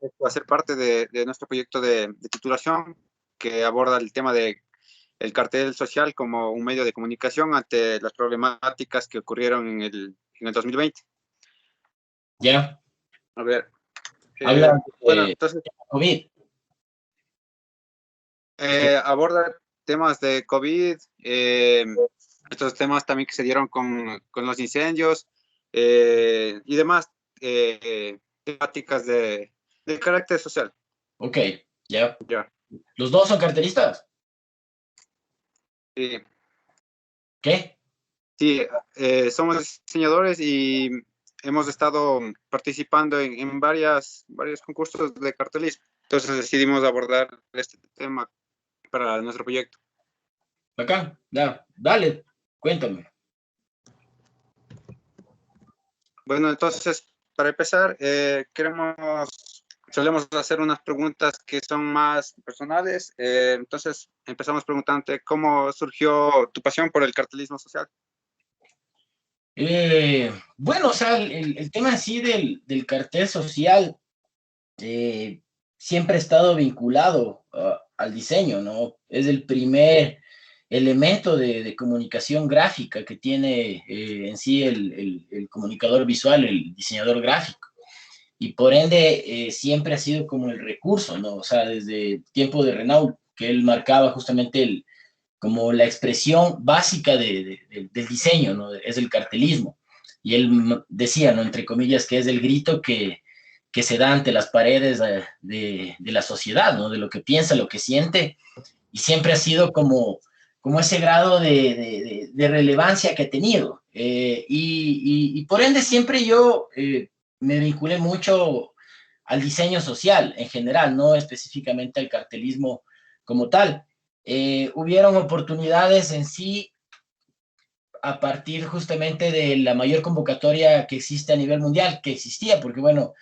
va a ser parte de nuestro proyecto de titulación que aborda el tema de el cartel social como un medio de comunicación ante las problemáticas que ocurrieron en el 2020. Ya, A ver, habla bueno, de entonces COVID. Es que, aborda temas de COVID, estos temas también que se dieron con los incendios y demás temáticas de carácter social. ok, ya. Ya, ¿Los dos son carteristas? sí, ¿Qué? sí, somos diseñadores y hemos estado participando en varios concursos de cartelismo. Entonces decidimos abordar este tema para nuestro proyecto. Acá, ya, dale, cuéntame. Bueno, entonces, para empezar, solemos hacer unas preguntas que son más personales. Entonces, empezamos preguntándote cómo surgió tu pasión por el cartelismo social. Bueno, o sea, el tema así del cartel social siempre ha estado vinculado al diseño, ¿no? Es el primer elemento de comunicación gráfica que tiene en sí el comunicador visual, el diseñador gráfico. Y por ende siempre ha sido como el recurso, ¿no? O sea, desde el tiempo de Renault, que él marcaba justamente como la expresión básica del diseño, ¿no? Es el cartelismo. Y él decía, ¿no? Entre comillas, que es el grito que se da ante las paredes de la sociedad, ¿no? De lo que piensa, lo que siente, y siempre ha sido como ese grado de relevancia que ha tenido. Y por ende siempre yo me vinculé mucho al diseño social en general, no específicamente al cartelismo como tal. Hubieron oportunidades en sí a partir justamente de la mayor convocatoria que existe a nivel mundial, que existía, porque bueno,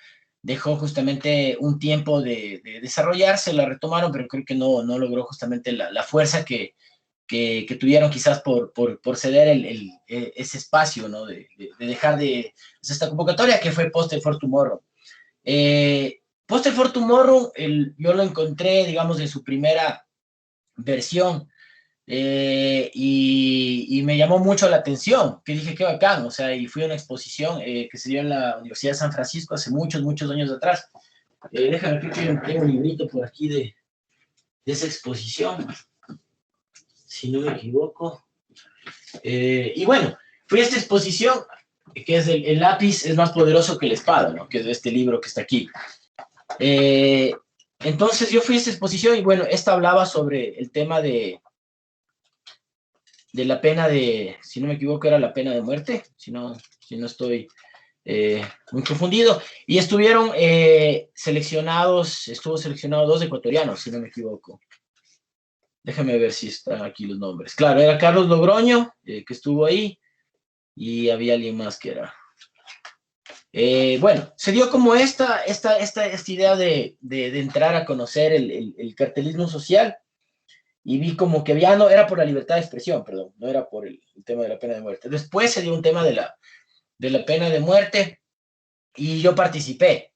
dejó justamente un tiempo de desarrollarse, la retomaron, pero creo que no logró justamente la fuerza que tuvieron quizás por ceder ese espacio, ¿no? De dejar de pues, esta convocatoria que fue Poster for Tomorrow. Poster for Tomorrow, yo lo encontré, digamos, en su primera versión y me llamó mucho la atención, que dije, qué bacán, o sea, y fui a una exposición que se dio en la Universidad de San Francisco hace muchos, muchos años atrás. Déjame ver que tengo un librito por aquí de esa exposición, si no me equivoco. Y bueno, fui a esta exposición, que es el lápiz es más poderoso que la espada, ¿no? Que es este libro que está aquí. Eh, entonces yo fui a esta exposición y bueno, esta hablaba sobre el tema de la pena si no me equivoco, era la pena de muerte, si no estoy muy confundido. Y estuvieron estuvo seleccionado 2 ecuatorianos, si no me equivoco. Déjame ver si están aquí los nombres. Claro, era Carlos Logroño, que estuvo ahí, y había alguien más que era. Bueno, se dio como esta idea de entrar a conocer el cartelismo social y vi como que ya no era por la libertad de expresión, perdón, no era por el tema de la pena de muerte. Después se dio un tema de la pena de muerte y yo participé.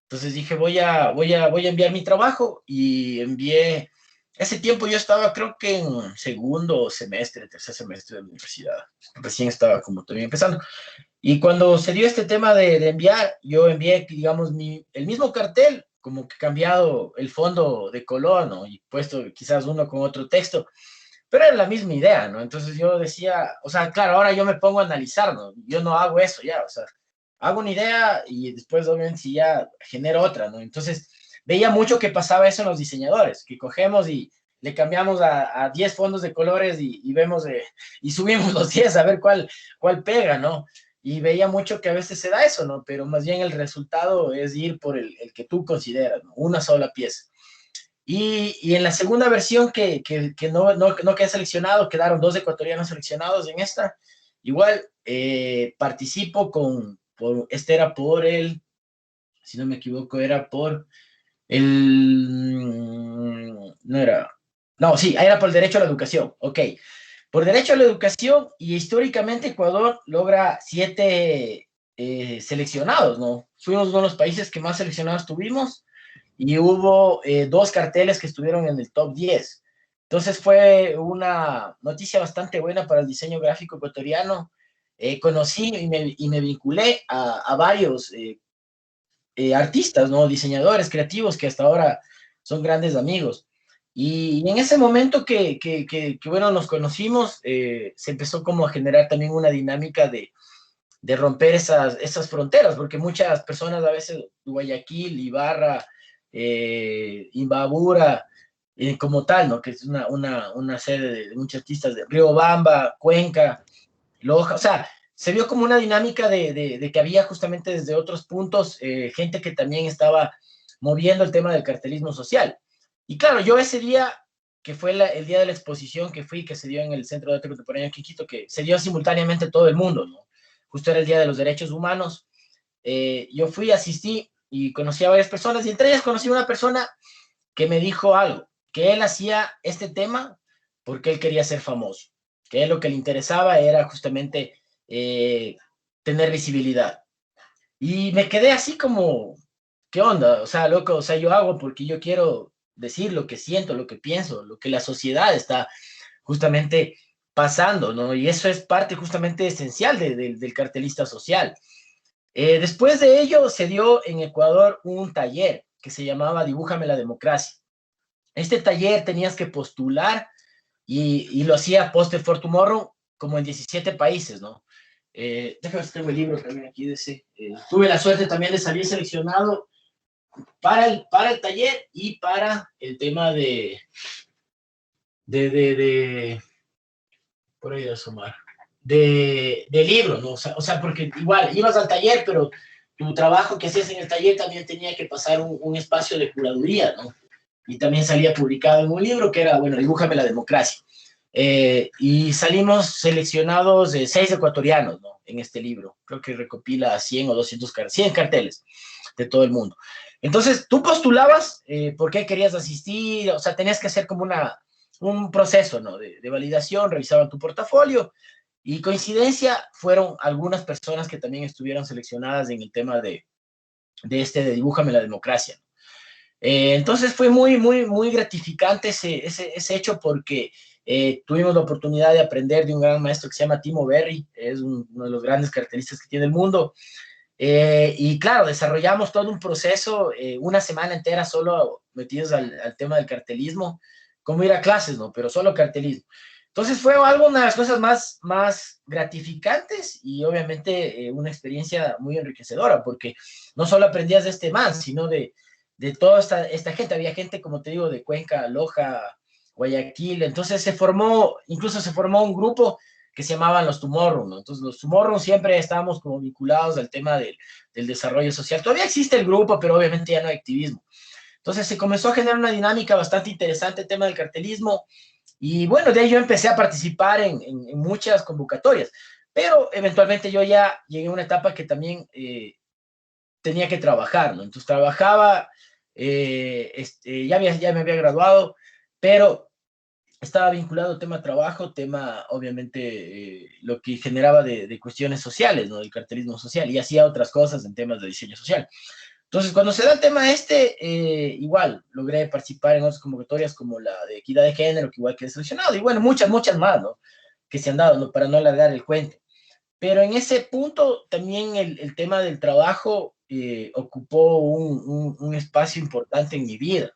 Entonces dije, voy a enviar mi trabajo y envié. Ese tiempo yo estaba, creo que en segundo semestre, tercer semestre de la universidad. Recién estaba como todavía empezando. Y cuando se dio este tema de enviar, yo envié, digamos, el mismo cartel, como que cambiado el fondo de color, ¿no? Y puesto quizás uno con otro texto, pero era la misma idea, ¿no? Entonces yo decía, o sea, claro, ahora yo me pongo a analizar, ¿no? Yo no hago eso ya, o sea, hago una idea y después obviamente si ya genero otra, ¿no? Entonces veía mucho que pasaba eso en los diseñadores, que cogemos y le cambiamos a 10 fondos de colores y vemos, y subimos los 10 a ver cuál pega, ¿no? Y veía mucho que a veces se da eso, ¿no? Pero más bien el resultado es ir por el que tú consideras, ¿no? Una sola pieza. Y en la segunda versión que no quedé seleccionado, quedaron 2 ecuatorianos seleccionados en esta. Igual participo este era por si no me equivoco, era por no era, no, sí, era por el derecho a la educación, ok. Por derecho a la educación y históricamente Ecuador logra 7 seleccionados, ¿no? Fuimos uno de los países que más seleccionados tuvimos y hubo 2 carteles que estuvieron en el top 10. Entonces fue una noticia bastante buena para el diseño gráfico ecuatoriano. Conocí y me vinculé a varios artistas, ¿no? Diseñadores creativos que hasta ahora son grandes amigos. Y en ese momento bueno, nos conocimos, se empezó como a generar también una dinámica de romper esas fronteras, porque muchas personas a veces, Guayaquil, Ibarra, Imbabura, como tal, ¿no? Que es una sede de muchos artistas de Riobamba, Cuenca, Loja, o sea, se vio como una dinámica de que había justamente desde otros puntos gente que también estaba moviendo el tema del cartelismo social. Y claro, yo ese día, que fue el día de la exposición que fui, que se dio en el Centro de Arte Contemporáneo aquí en Quito, que se dio simultáneamente todo el mundo, ¿no? Justo era el Día de los Derechos Humanos. Yo fui, asistí y conocí a varias personas, y entre ellas conocí a una persona que me dijo algo, que él hacía este tema porque él quería ser famoso, que él lo que le interesaba era justamente tener visibilidad. Y me quedé así como, ¿qué onda? O sea, loco, o sea, yo hago porque yo quiero decir lo que siento, lo que pienso, lo que la sociedad está justamente pasando, ¿no? Y eso es parte justamente esencial del cartelista social. Después de ello se dio en Ecuador un taller que se llamaba Dibújame la Democracia. Este taller tenías que postular y lo hacía Poster for Tomorrow como en 17 países, ¿no? Déjame ver si tengo el libro también aquí de ese. Tuve la suerte también de salir seleccionado para el taller y para el tema de por ahí de asomar, de libros, ¿no? O sea, porque igual ibas al taller, pero tu trabajo que hacías en el taller también tenía que pasar un espacio de curaduría, ¿no? Y también salía publicado en un libro que era, bueno, Dibújame la Democracia. Y salimos seleccionados 6 ecuatorianos, ¿no? En este libro. Creo que recopila 100 o 200 100 carteles de todo el mundo. Entonces, tú postulabas por qué querías asistir, o sea, tenías que hacer como un proceso, ¿no? De validación, revisaban tu portafolio y coincidencia fueron algunas personas que también estuvieron seleccionadas en el tema de Dibújame la Democracia. Entonces fue muy gratificante ese hecho porque tuvimos la oportunidad de aprender de un gran maestro que se llama Timo Berry, es uno de los grandes cartelistas que tiene el mundo. Y claro, desarrollamos todo un proceso, una semana entera solo metidos al tema del cartelismo, como ir a clases, ¿no? Pero solo cartelismo. Entonces fue algo, una de las cosas más gratificantes y obviamente una experiencia muy enriquecedora, porque no solo aprendías de este man, sino de toda esta gente. Había gente, como te digo, de Cuenca, Loja, Guayaquil. Entonces incluso se formó un grupo que se llamaban los Tomorrow, ¿no? Entonces los Tomorrow siempre estábamos como vinculados al tema del desarrollo social. Todavía existe el grupo, pero obviamente ya no hay activismo. Entonces se comenzó a generar una dinámica bastante interesante el tema del cartelismo y bueno, de ahí yo empecé a participar en muchas convocatorias, pero eventualmente yo ya llegué a una etapa que también tenía que trabajar, ¿no? Entonces trabajaba, ya me había graduado, pero estaba vinculado al tema trabajo, tema obviamente lo que generaba de cuestiones sociales, ¿no? Del cartelismo social, y hacía otras cosas en temas de diseño social. Entonces, cuando se da el tema igual, logré participar en otras convocatorias como la de equidad de género, que igual quedé seleccionado, y bueno, muchas más, ¿no? Que se han dado, ¿no? Para no alargar el cuento. Pero en ese punto también el tema del trabajo ocupó un espacio importante en mi vida,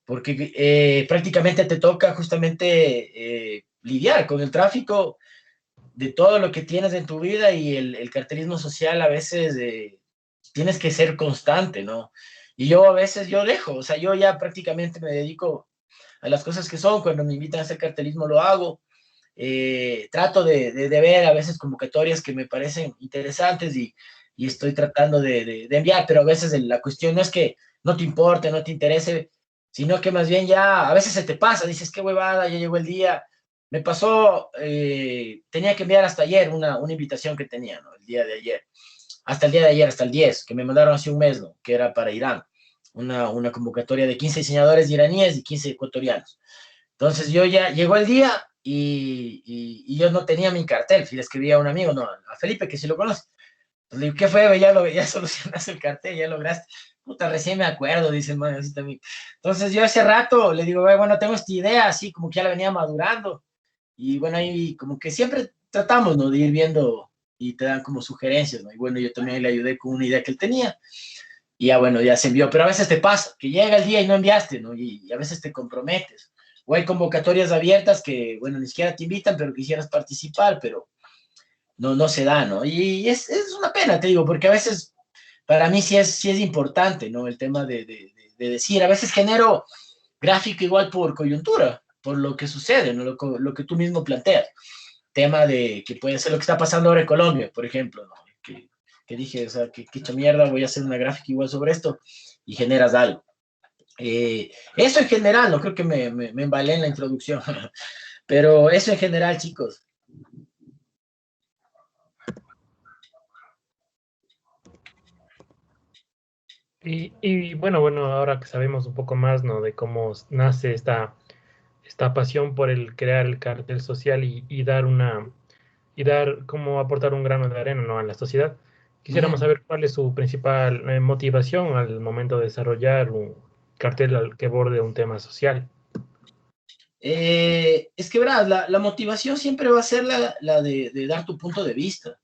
porque prácticamente te toca justamente lidiar con el tráfico de todo lo que tienes en tu vida y el cartelismo social a veces tienes que ser constante, ¿no? Y yo a veces yo dejo, o sea, yo ya prácticamente me dedico a las cosas que son, cuando me invitan a hacer cartelismo lo hago, trato de ver a veces convocatorias que me parecen interesantes y estoy tratando de enviar, pero a veces la cuestión no es que no te importe, no te interese, sino que más bien ya a veces se te pasa, dices, qué huevada, ya llegó el día. Me pasó, tenía que enviar hasta ayer una invitación que tenía, ¿no? El día de ayer, hasta el día de ayer, hasta el 10, que me mandaron hace un mes, ¿no? Que era para Irán, una convocatoria de 15 diseñadores iraníes y 15 ecuatorianos. Entonces yo ya llegó el día y yo no tenía mi cartel, le escribí a un amigo, no, a Felipe, que sí lo conoce. Le digo, ¿qué fue? Ya solucionaste el cartel, ya lograste. Puta, recién me acuerdo, dice el man, así también. Entonces yo hace rato le digo, bueno, tengo esta idea, así como que ya la venía madurando. Y bueno, ahí como que siempre tratamos, ¿no? De ir viendo y te dan como sugerencias, ¿no? Y bueno, yo también le ayudé con una idea que él tenía. Y ya bueno, ya se envió. Pero a veces te pasa, que llega el día y no enviaste, ¿no? Y a veces te comprometes. O hay convocatorias abiertas que, bueno, ni siquiera te invitan, pero quisieras participar, pero no se da, ¿no? Y es una pena, te digo, porque a veces para mí sí es importante, ¿no? El tema de decir, a veces genero gráfico igual por coyuntura, por lo que sucede, ¿no? Lo que tú mismo planteas. Tema de que puede ser lo que está pasando ahora en Colombia, por ejemplo, ¿no? Que dije, o sea, que hecha mierda, voy a hacer una gráfica igual sobre esto y generas algo. Eso en general, no creo que me embalé en la introducción, pero eso en general, chicos. Y bueno, ahora que sabemos un poco más, ¿no? De cómo nace esta pasión por el crear el cartel social y dar, como aportar un grano de arena, ¿no? A la sociedad. Quisiéramos Uh-huh. saber cuál es su principal motivación al momento de desarrollar un cartel que borde un tema social. Es que verás, la motivación siempre va a ser la de dar tu punto de vista,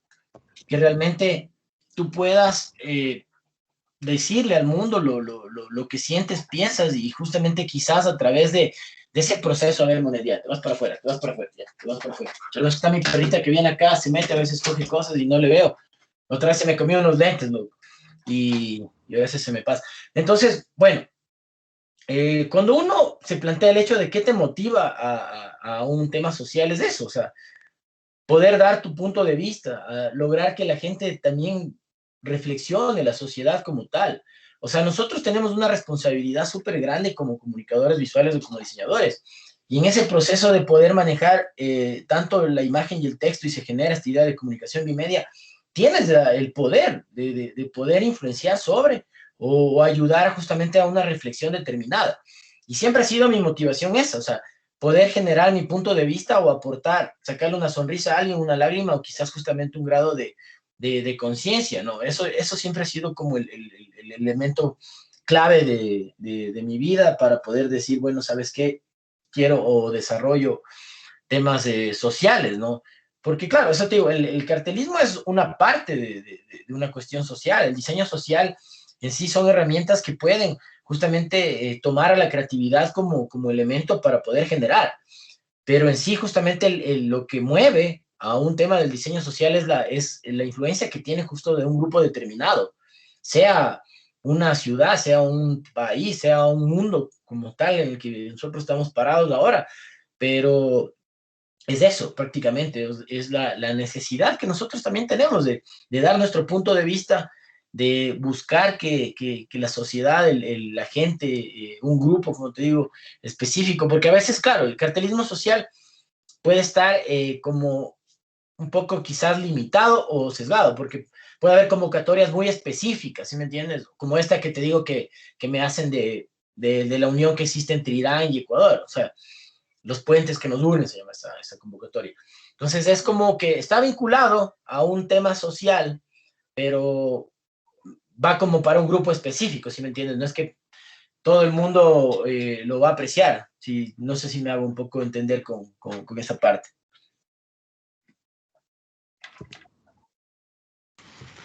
que realmente tú puedas decirle al mundo lo que sientes, piensas y justamente quizás a través de ese proceso, a ver, monedía, te vas para afuera, te vas para afuera, ya, te vas para afuera. Pero está mi perrita que viene acá, se mete, a veces coge cosas y no le veo. Otra vez se me comió unos lentes, ¿no? Y a veces se me pasa. Entonces, bueno, cuando uno se plantea el hecho de qué te motiva a un tema social, es eso, o sea, poder dar tu punto de vista, lograr que la gente también reflexione la sociedad como tal. O sea, nosotros tenemos una responsabilidad súper grande como comunicadores visuales o como diseñadores. Y en ese proceso de poder manejar tanto la imagen y el texto y se genera esta idea de comunicación bimedia, tienes el poder de poder influenciar sobre o ayudar justamente a una reflexión determinada. Y siempre ha sido mi motivación esa, o sea, poder generar mi punto de vista o aportar, sacarle una sonrisa a alguien, una lágrima o quizás justamente un grado de conciencia, ¿no? Eso siempre ha sido como el elemento clave de mi vida para poder decir, bueno, ¿sabes qué? Quiero o desarrollo temas sociales, ¿no? Porque claro, eso te digo, el cartelismo es una parte de una cuestión social, el diseño social en sí son herramientas que pueden justamente tomar a la creatividad como elemento para poder generar, pero en sí justamente lo que mueve a un tema del diseño social es la influencia que tiene justo de un grupo determinado, sea una ciudad, sea un país, sea un mundo como tal en el que nosotros estamos parados ahora, pero es eso prácticamente, es la necesidad que nosotros también tenemos de dar nuestro punto de vista, de buscar que la sociedad, la gente, un grupo, como te digo, específico, porque a veces, claro, el cartelismo social puede estar como un poco quizás limitado o sesgado, porque puede haber convocatorias muy específicas, ¿sí me entiendes? Como esta que te digo que me hacen de la unión que existe entre Irán y Ecuador, o sea, los puentes que nos unen, se llama esa convocatoria. Entonces es como que está vinculado a un tema social, pero va como para un grupo específico, ¿sí me entiendes? No es que todo el mundo lo va a apreciar, ¿sí? No sé si me hago un poco entender con esa parte.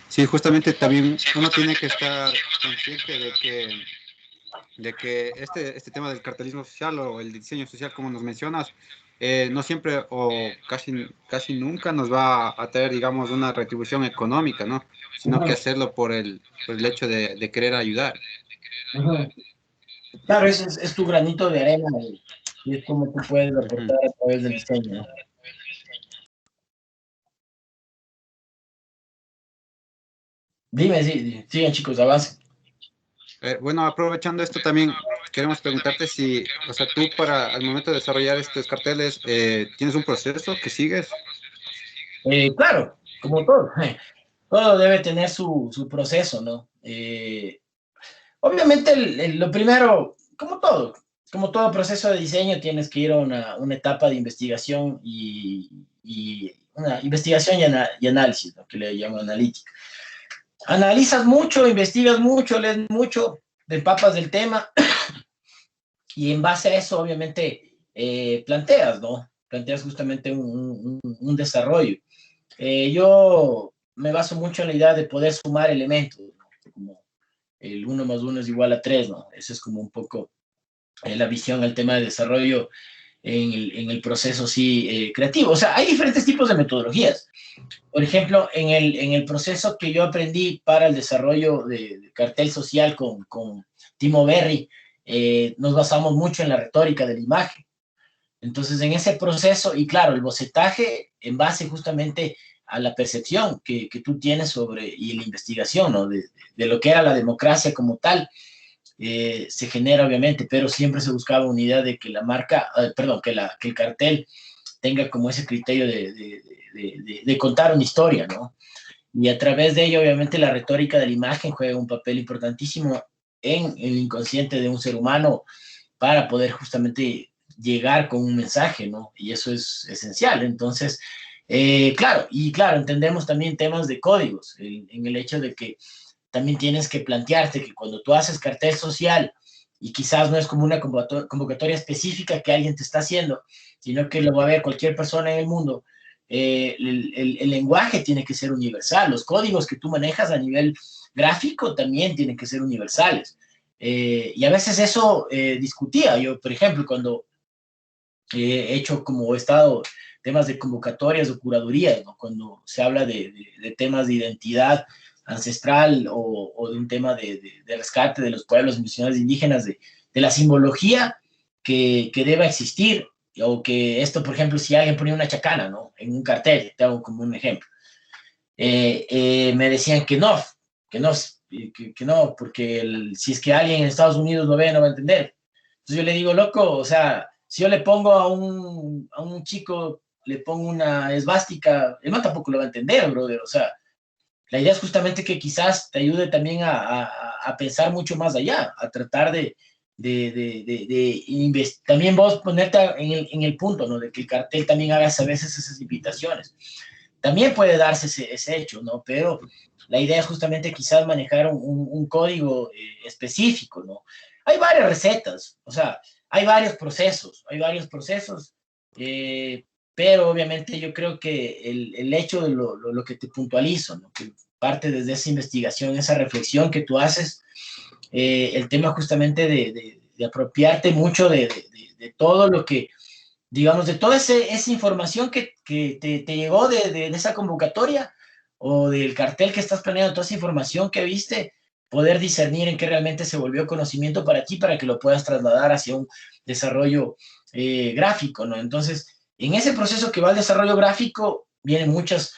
Sí, justamente también uno tiene que estar consciente de que este tema del cartelismo social o el diseño social, como nos mencionas, no siempre o casi nunca nos va a traer, digamos, una retribución económica, ¿no? Sino que Ujú, hacerlo por el hecho de querer ayudar. ujú. Claro, es tu granito de arena y es como tú puedes Ujú. aportar a través del diseño, ¿no? Dime, sí, sigan chicos, avancen. Bueno, aprovechando esto también, queremos preguntarte si, o sea, tú para al momento de desarrollar estos carteles, ¿tienes un proceso que sigues? Claro, como todo, todo debe tener su proceso, ¿no? Obviamente, lo primero, como todo proceso de diseño, tienes que ir a una etapa de investigación y una investigación y análisis, lo que le llamo analítica. analizas mucho, investigas mucho, lees mucho, te empapas del tema y en base a eso, obviamente, planteas, ¿no? Planteas justamente un desarrollo. Yo me baso mucho en la idea de poder sumar elementos, ¿no? Como el 1 más 1 es igual a 3, ¿no? Eso es como un poco la visión al tema de desarrollo en el proceso sí, creativo. O sea, hay diferentes tipos de metodologías. Por ejemplo, en el proceso que yo aprendí para el desarrollo de cartel social con Timo Berry, nos basamos mucho en la retórica de la imagen. Entonces, en ese proceso, y claro, el bocetaje en base justamente a la percepción que tú tienes sobre, y la investigación, ¿no? De lo que era la democracia como tal, se genera obviamente, pero siempre se buscaba una idea de que la marca, perdón, que el cartel tenga como ese criterio de contar una historia, ¿no? Y a través de ello, obviamente, la retórica de la imagen juega un papel importantísimo en el inconsciente de un ser humano para poder justamente llegar con un mensaje, ¿no? Y eso es esencial. Entonces, claro, y claro, entendemos también temas de códigos, en el hecho de que también tienes que plantearte que cuando tú haces cartel social, y quizás no es como una convocatoria específica que alguien te está haciendo, sino que lo va a ver cualquier persona en el mundo, el lenguaje tiene que ser universal, los códigos que tú manejas a nivel gráfico también tienen que ser universales. Y a veces eso discutía. Yo, por ejemplo, cuando he hecho como he estado temas de convocatorias o curadurías, ¿no? Cuando se habla de temas de identidad ancestral o de un tema de rescate de los pueblos misionales indígenas, de la simbología que deba existir, o que esto, por ejemplo, si alguien ponía una chacana, ¿no? En un cartel, te hago como un ejemplo, me decían que no, que no, porque si es que alguien en Estados Unidos lo ve, no va a entender. Entonces yo le digo, loco, o sea, si yo le pongo a un chico, le pongo una esvástica, él no tampoco lo va a entender, brother. O sea, la idea es justamente que quizás te ayude también a pensar mucho más allá, a tratar también vos ponerte en el punto, ¿no? De que el cartel también haga a veces esas invitaciones. También puede darse ese hecho, ¿no? Pero la idea es justamente quizás manejar un código específico, ¿no? Hay varias recetas, o sea, hay varios procesos, pero obviamente yo creo que el hecho de lo que te puntualizo, ¿no? Que parte desde esa investigación, esa reflexión que tú haces, el tema justamente de apropiarte mucho de todo lo que, digamos, de toda esa información que te llegó de esa convocatoria o del cartel que estás planeando, toda esa información que viste, poder discernir en qué realmente se volvió conocimiento para ti, para que lo puedas trasladar hacia un desarrollo gráfico, ¿no? Entonces, en ese proceso que va al desarrollo gráfico, vienen muchos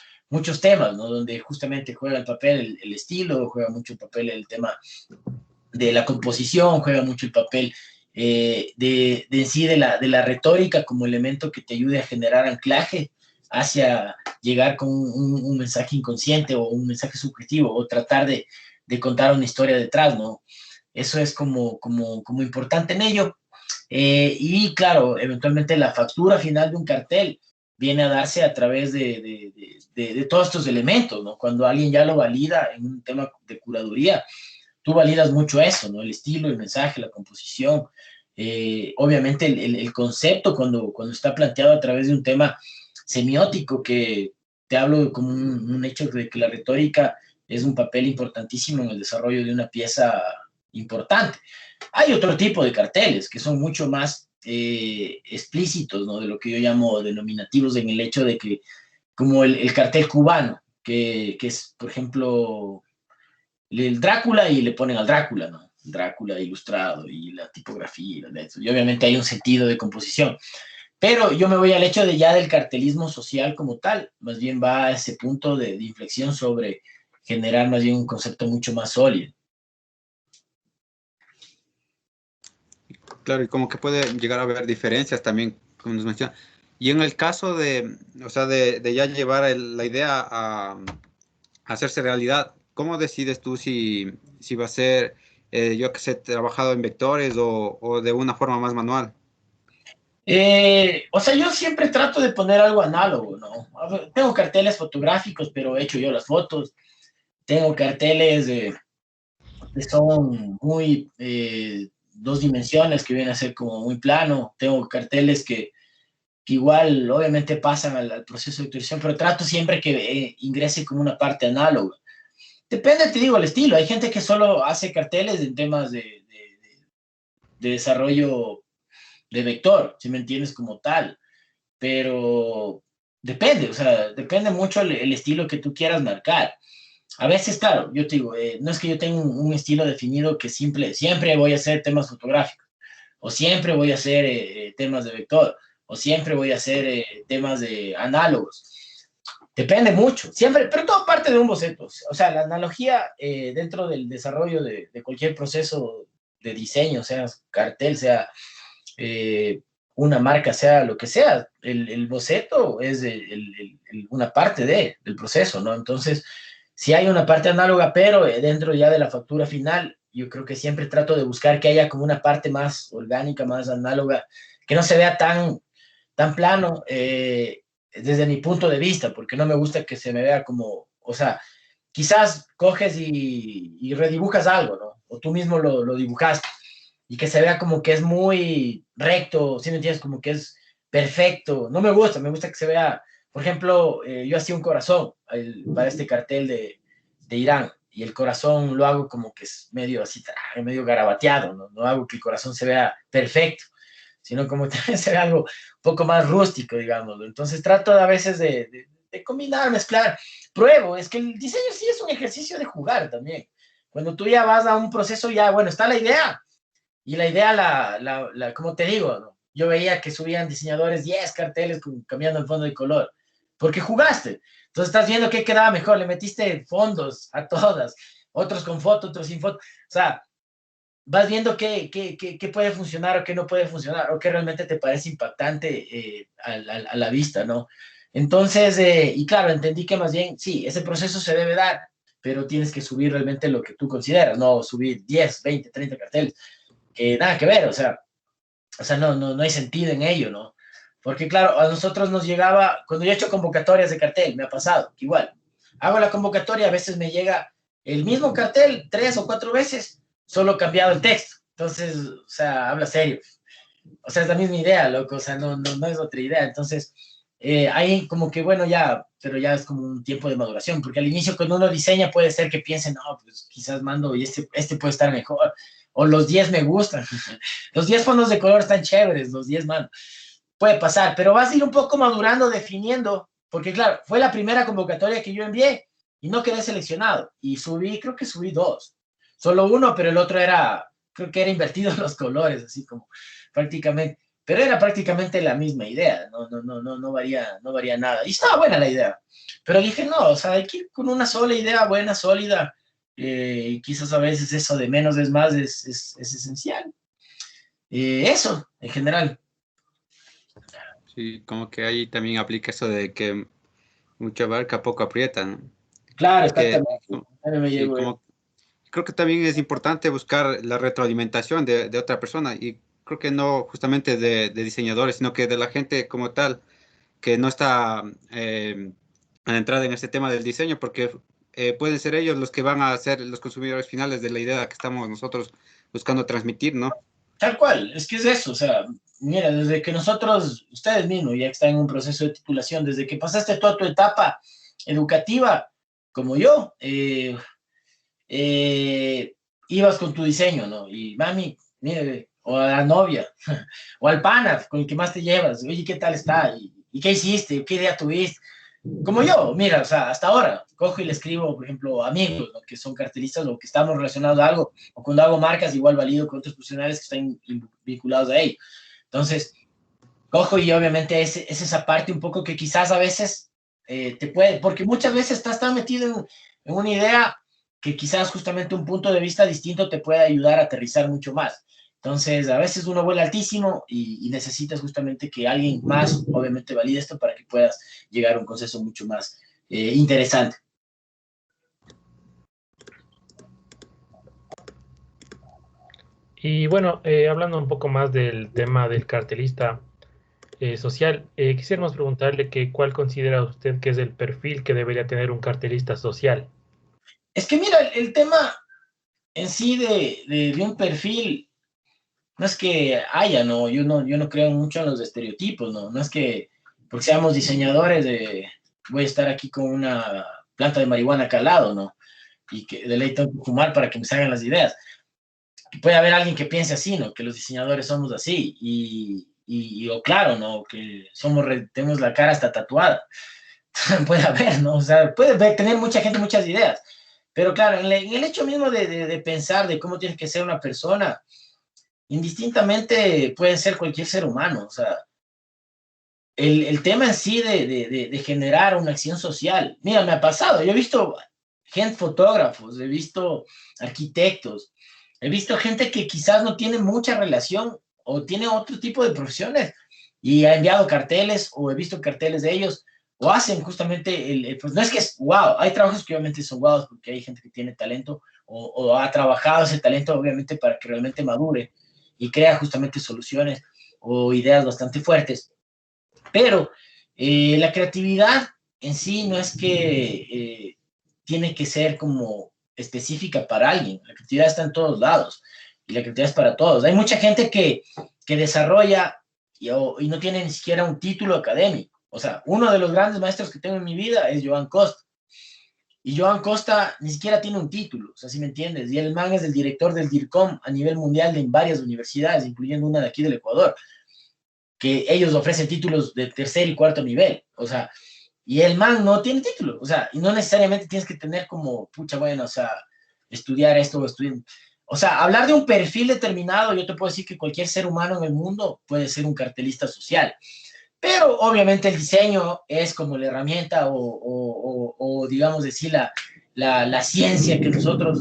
temas, ¿no? Donde justamente juega el papel el estilo, juega mucho el papel el tema de la composición, juega mucho el papel en sí de la retórica como elemento que te ayude a generar anclaje hacia llegar con un mensaje inconsciente o un mensaje subjetivo o tratar de contar una historia detrás, ¿no? Eso es como importante en ello. Y claro, eventualmente la factura final de un cartel viene a darse a través de todos estos elementos, ¿no? Cuando alguien ya lo valida en un tema de curaduría, tú validas mucho eso, ¿no? El estilo, el mensaje, la composición. Obviamente el concepto cuando está planteado a través de un tema semiótico, que te hablo como un hecho de que la retórica es un papel importantísimo en el desarrollo de una pieza importante. Hay otro tipo de carteles que son mucho más explícitos, ¿no? De lo que yo llamo denominativos, en el hecho de que, como el cartel cubano, que es, por ejemplo, el Drácula y le ponen al Drácula, ¿no? Drácula ilustrado y la tipografía y obviamente hay un sentido de composición. Pero yo me voy al hecho de ya del cartelismo social como tal, más bien va a ese punto de inflexión sobre generar más bien un concepto mucho más sólido. Claro, y como que puede llegar a haber diferencias también, como nos menciona. Y en el caso o sea, de ya llevar la idea a hacerse realidad, ¿cómo decides tú si va a ser, yo que sé, trabajado en vectores o de una forma más manual? O sea, yo siempre trato de poner algo análogo, ¿no? A ver, tengo carteles fotográficos, pero he hecho yo las fotos. tengo carteles que son muy dos dimensiones, que vienen a ser como muy plano. Tengo carteles que igual obviamente pasan al proceso de autorización, pero trato siempre que ingrese como una parte análoga. Depende, te digo, el estilo. Hay gente que solo hace carteles en temas de desarrollo de vector, si me entiendes, como tal. Pero depende, o sea, depende mucho el estilo que tú quieras marcar. A veces, claro, yo te digo, no es que yo tenga un estilo definido que siempre voy a hacer temas fotográficos, o siempre voy a hacer temas de vector, o siempre voy a hacer temas de análogos. Depende mucho, siempre, pero todo parte de un boceto. O sea, la analogía dentro del desarrollo de cualquier proceso de diseño, sea cartel, sea una marca, sea lo que sea, el boceto es una parte del proceso, ¿no? Entonces, si hay una parte análoga, pero dentro ya de la factura final, yo creo que siempre trato de buscar que haya como una parte más orgánica, más análoga, que no se vea tan plano desde mi punto de vista, porque no me gusta que se me vea como, o sea, quizás coges y redibujas algo, ¿no? O tú mismo lo dibujaste y que se vea como que es muy recto, ¿sí me entiendes? Como que es perfecto. No me gusta, me gusta que se vea, por ejemplo, yo hacía un corazón para este cartel de Irán y el corazón lo hago como que es medio así, medio garabateado, ¿no? No hago que el corazón se vea perfecto, sino como también se vea algo un poco más rústico, digamos. Entonces trato a veces de combinar, mezclar, pruebo, es que el diseño sí es un ejercicio de jugar también. Cuando tú ya vas a un proceso, ya, bueno, está la idea, y la idea, como te digo, ¿no? Yo veía que subían diseñadores 10 carteles cambiando el fondo de color, porque jugaste. Entonces estás viendo qué quedaba mejor, le metiste fondos a todas, otros con foto, otros sin foto. O sea, vas viendo qué puede funcionar o qué no puede funcionar, o qué realmente te parece impactante a la vista, ¿no? Entonces, y claro, entendí que más bien, sí, ese proceso se debe dar, pero tienes que subir realmente lo que tú consideras, no subir 10, 20, 30 carteles que nada que ver, o sea no hay sentido en ello, ¿no? Porque claro, a nosotros nos llegaba, cuando yo he hecho convocatorias de cartel, me ha pasado, que igual, hago la convocatoria, a veces me llega el mismo cartel 3 o 4 veces, solo cambiado el texto. Entonces, o sea, habla serio. O sea, es la misma idea, loco, o sea, no es otra idea. Entonces, ahí como que, bueno, ya, pero ya es como un tiempo de maduración, porque al inicio cuando uno diseña puede ser que piense, no, pues quizás mando y este puede estar mejor, o los 10 me gustan, los 10 fondos de color están chéveres, los 10 mano, puede pasar, pero vas a ir un poco madurando, definiendo, porque claro, fue la primera convocatoria que yo envié y no quedé seleccionado, y creo que subí 2, solo uno, pero el otro creo que era invertido los colores, así como prácticamente, pero era prácticamente la misma idea, no varía nada. Y estaba buena la idea, pero dije, no, o sea, hay que ir con una sola idea buena, sólida, y quizás a veces eso de menos es más es esencial. Eso, en general. Sí, como que ahí también aplica eso de que mucha barca poco aprieta, ¿no? Claro, Es que, exactamente. A mí me sí, llegó. como creo que también es importante buscar la retroalimentación de otra persona y creo que no justamente de diseñadores, sino que de la gente como tal, que no está a la entrada en este tema del diseño, porque pueden ser ellos los que van a ser los consumidores finales de la idea que estamos nosotros buscando transmitir, ¿no? Tal cual, es que es eso, o sea, mira, desde que nosotros, ustedes mismos ya están en un proceso de titulación, desde que pasaste toda tu etapa educativa, como yo, ibas con tu diseño, ¿no? Y mami, mire, o a la novia, o al pana con el que más te llevas, oye, ¿qué tal está? ¿Y qué hiciste? ¿Qué idea tuviste? Como yo, mira, o sea, hasta ahora, cojo y le escribo, por ejemplo, amigos, ¿no? Que son cartelistas o que estamos relacionados a algo, o cuando hago marcas, igual valido con otros profesionales que están vinculados a ello. Entonces, cojo y obviamente es esa parte un poco que quizás a veces te puede, porque muchas veces estás tan metido en una idea que quizás justamente un punto de vista distinto te puede ayudar a aterrizar mucho más. Entonces, a veces uno vuela altísimo y necesitas justamente que alguien más, obviamente, valide esto para que puedas llegar a un consenso mucho más interesante. Y bueno, hablando un poco más del tema del cartelista social, quisiéramos preguntarle que cuál considera usted que es el perfil que debería tener un cartelista social. Es que mira, el tema en sí de un perfil, no es que haya, no, yo no creo mucho en los estereotipos, no, no es que porque seamos diseñadores voy a estar aquí con una planta de marihuana acá al lado, ¿no? Y que de ley tengo que fumar para que me salgan las ideas. Puede haber alguien que piense así, ¿no? Que los diseñadores somos así, o claro, ¿no? Que tenemos la cara hasta tatuada. Puede haber, ¿no? O sea, tener mucha gente muchas ideas, pero claro, en el hecho mismo de pensar de cómo tiene que ser una persona, indistintamente puede ser cualquier ser humano, o sea, el tema en sí de generar una acción social, mira, me ha pasado, yo he visto gente, fotógrafos, he visto arquitectos, he visto gente que quizás no tiene mucha relación o tiene otro tipo de profesiones y ha enviado carteles o he visto carteles de ellos o hacen justamente, pues no es que es wow, hay trabajos que obviamente son wow porque hay gente que tiene talento o ha trabajado ese talento obviamente para que realmente madure y crea justamente soluciones o ideas bastante fuertes. Pero la creatividad en sí no es que tiene que ser como específica para alguien. La creatividad está en todos lados y la creatividad es para todos. Hay mucha gente que desarrolla y no tiene ni siquiera un título académico. O sea, uno de los grandes maestros que tengo en mi vida es Joan Costa. Y Joan Costa ni siquiera tiene un título, o sea, si me entiendes. Y el man es el director del DIRCOM a nivel mundial en varias universidades, incluyendo una de aquí del Ecuador, que ellos ofrecen títulos de tercer y cuarto nivel, o sea, y el man no tiene título, o sea, y no necesariamente tienes que tener como, pucha, bueno, o sea, estudiar esto o estudiar, o sea, hablar de un perfil determinado, yo te puedo decir que cualquier ser humano en el mundo puede ser un cartelista social, pero obviamente el diseño es como la herramienta o digamos decir, la ciencia que nosotros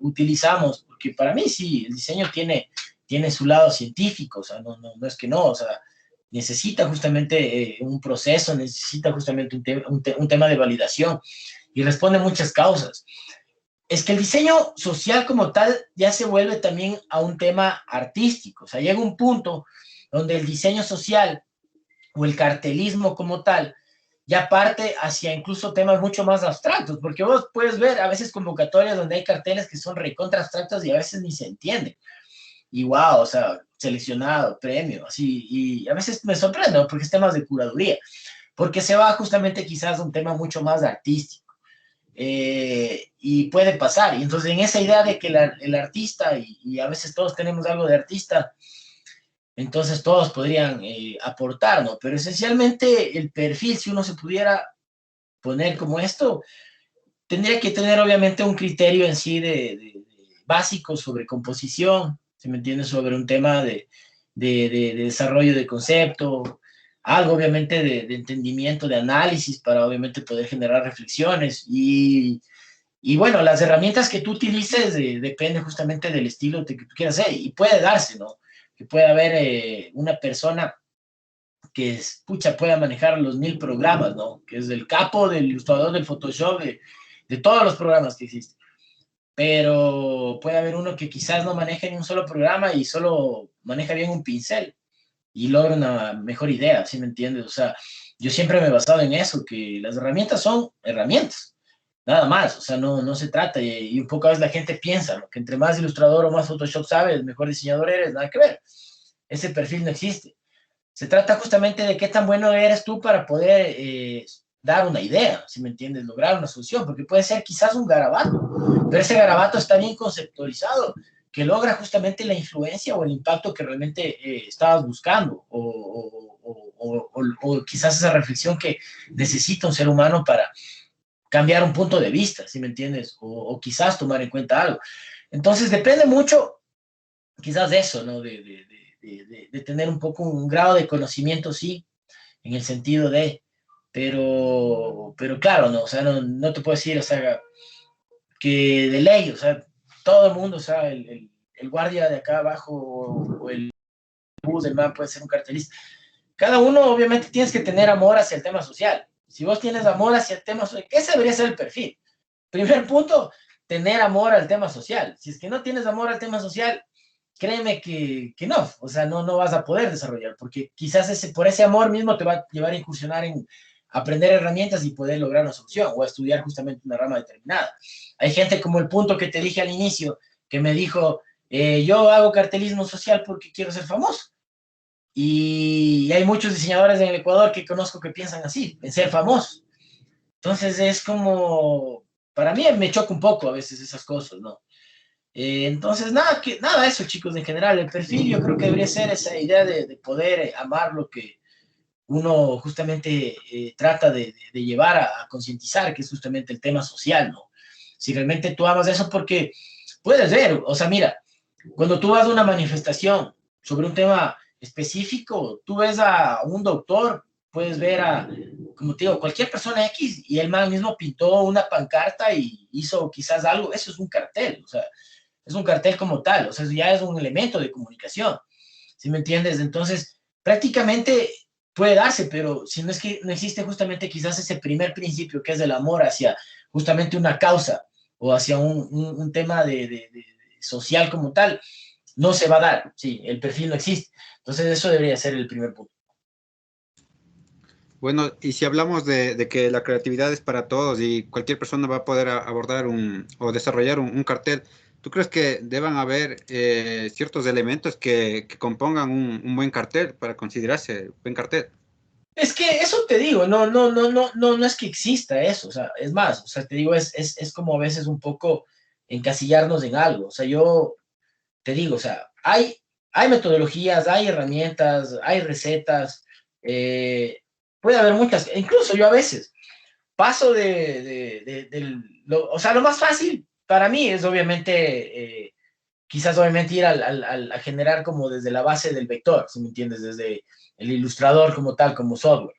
utilizamos, porque para mí sí, el diseño tiene su lado científico, o sea, no es que no, o sea, necesita justamente un proceso, necesita justamente un tema de validación y responde a muchas causas. Es que el diseño social como tal ya se vuelve también a un tema artístico, o sea, llega un punto donde el diseño social o el cartelismo como tal ya parte hacia incluso temas mucho más abstractos, porque vos puedes ver a veces convocatorias donde hay carteles que son recontra abstractos y a veces ni se entienden y wow, o sea, seleccionado, premio, así, y a veces me sorprende, ¿no? Porque es temas de curaduría, porque se va justamente quizás a un tema mucho más artístico, y puede pasar, y entonces en esa idea de que el artista, y a veces todos tenemos algo de artista, entonces todos podrían aportar, ¿no? Pero esencialmente el perfil, si uno se pudiera poner como esto, tendría que tener obviamente un criterio en sí de básico sobre composición, ¿se me entiende? Sobre un tema de desarrollo de concepto, algo obviamente de entendimiento, de análisis para obviamente poder generar reflexiones y bueno, las herramientas que tú utilices depende justamente del estilo que tú quieras hacer y puede darse, ¿no? Que puede haber una persona que pucha, pueda manejar los 1000 programas, ¿no? Que es el capo del ilustrador del Photoshop, de todos los programas que existen. Pero puede haber uno que quizás no maneje ni un solo programa y solo maneja bien un pincel y logra una mejor idea, ¿sí me entiendes? O sea, yo siempre me he basado en eso, que las herramientas son herramientas, nada más, o sea, no se trata, y un poco a veces la gente piensa, ¿no? Que entre más ilustrador o más Photoshop sabes, mejor diseñador eres, nada que ver, ese perfil no existe. Se trata justamente de qué tan bueno eres tú para poder dar una idea, si me entiendes, lograr una solución, porque puede ser quizás un garabato, pero ese garabato está bien conceptualizado, que logra justamente la influencia o el impacto que realmente estabas buscando, o quizás esa reflexión que necesita un ser humano para cambiar un punto de vista, si me entiendes, o quizás tomar en cuenta algo. Entonces depende mucho quizás de eso, ¿no? De tener un poco un grado de conocimiento, sí, en el sentido pero claro, ¿no? O sea, no te puedo decir, o sea, que de ley, o sea, todo el mundo, o sea, el guardia de acá abajo o el bus del man puede ser un cartelista. Cada uno, obviamente, tienes que tener amor hacia el tema social. Si vos tienes amor hacia el tema social, ¿qué debería ser el perfil? Primer punto, tener amor al tema social. Si es que no tienes amor al tema social, créeme que no, o sea, no vas a poder desarrollar, porque quizás por ese amor mismo te va a llevar a incursionar aprender herramientas y poder lograr una solución o a estudiar justamente una rama determinada. Hay gente como el punto que te dije al inicio, que me dijo, yo hago cartelismo social porque quiero ser famoso. Y hay muchos diseñadores en el Ecuador que conozco que piensan así, en ser famosos. Entonces es como, para mí me choca un poco a veces esas cosas, ¿no? Entonces, nada de eso, chicos, en general. El perfil yo creo que debería ser esa idea de poder amar lo que uno justamente trata de llevar a concientizar, que es justamente el tema social, ¿no? Si realmente tú amas eso, porque puedes ver, o sea, mira, cuando tú vas a una manifestación sobre un tema específico, tú ves a un doctor, puedes ver a, como te digo, cualquier persona X, y el man mismo pintó una pancarta y hizo quizás algo, eso es un cartel, o sea, es un cartel como tal, o sea, eso ya es un elemento de comunicación, ¿sí me entiendes? Entonces, prácticamente puede darse, pero si no es que no existe justamente quizás ese primer principio que es el amor hacia justamente una causa o hacia un tema de social como tal, no se va a dar, sí, el perfil no existe. Entonces eso debería ser el primer punto. Bueno, y si hablamos de que la creatividad es para todos y cualquier persona va a poder abordar o desarrollar un cartel, ¿tú crees que deban haber ciertos elementos que compongan un buen cartel para considerarse buen cartel? Es que eso te digo, no es que exista eso, o sea, es más, o sea, te digo, es como a veces un poco encasillarnos en algo, o sea, yo te digo, o sea, hay metodologías, hay herramientas, hay recetas, eh, puede haber muchas, incluso yo a veces paso o sea, lo más fácil para mí es obviamente, quizás obviamente ir a generar como desde la base del vector, si me entiendes, desde el ilustrador como tal, como software.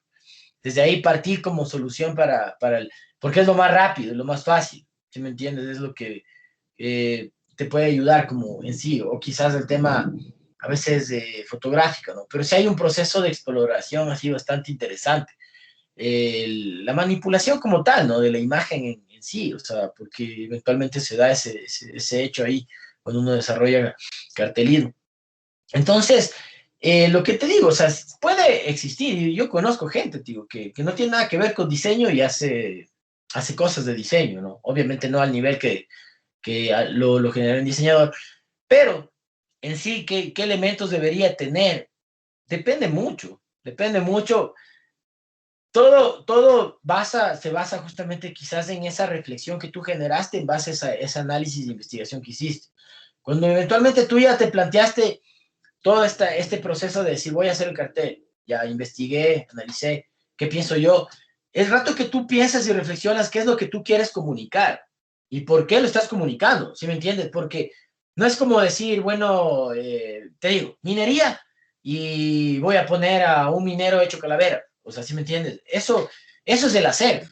Desde ahí partir como solución porque es lo más rápido, lo más fácil, si me entiendes, es lo que te puede ayudar como en sí, o quizás el tema a veces fotográfico, ¿no? Pero sí hay un proceso de exploración así bastante interesante. La manipulación como tal, ¿no? De la imagen en sí, o sea, porque eventualmente se da ese hecho ahí cuando uno desarrolla cartelismo. Entonces, lo que te digo, o sea, puede existir, yo conozco gente, tío, que no tiene nada que ver con diseño y hace cosas de diseño, ¿no? Obviamente no al nivel que lo genera un diseñador, pero en sí, ¿qué elementos debería tener? Depende mucho. Todo se basa justamente quizás en esa reflexión que tú generaste en base a ese análisis de investigación que hiciste. Cuando eventualmente tú ya te planteaste todo este proceso de decir, voy a hacer el cartel, ya investigué, analicé, ¿qué pienso yo? Es rato que tú piensas y reflexionas qué es lo que tú quieres comunicar y por qué lo estás comunicando, ¿sí me entiendes? Porque no es como decir, bueno, te digo, minería y voy a poner a un minero hecho calavera, o sea, ¿sí me entiendes? Eso es el hacer,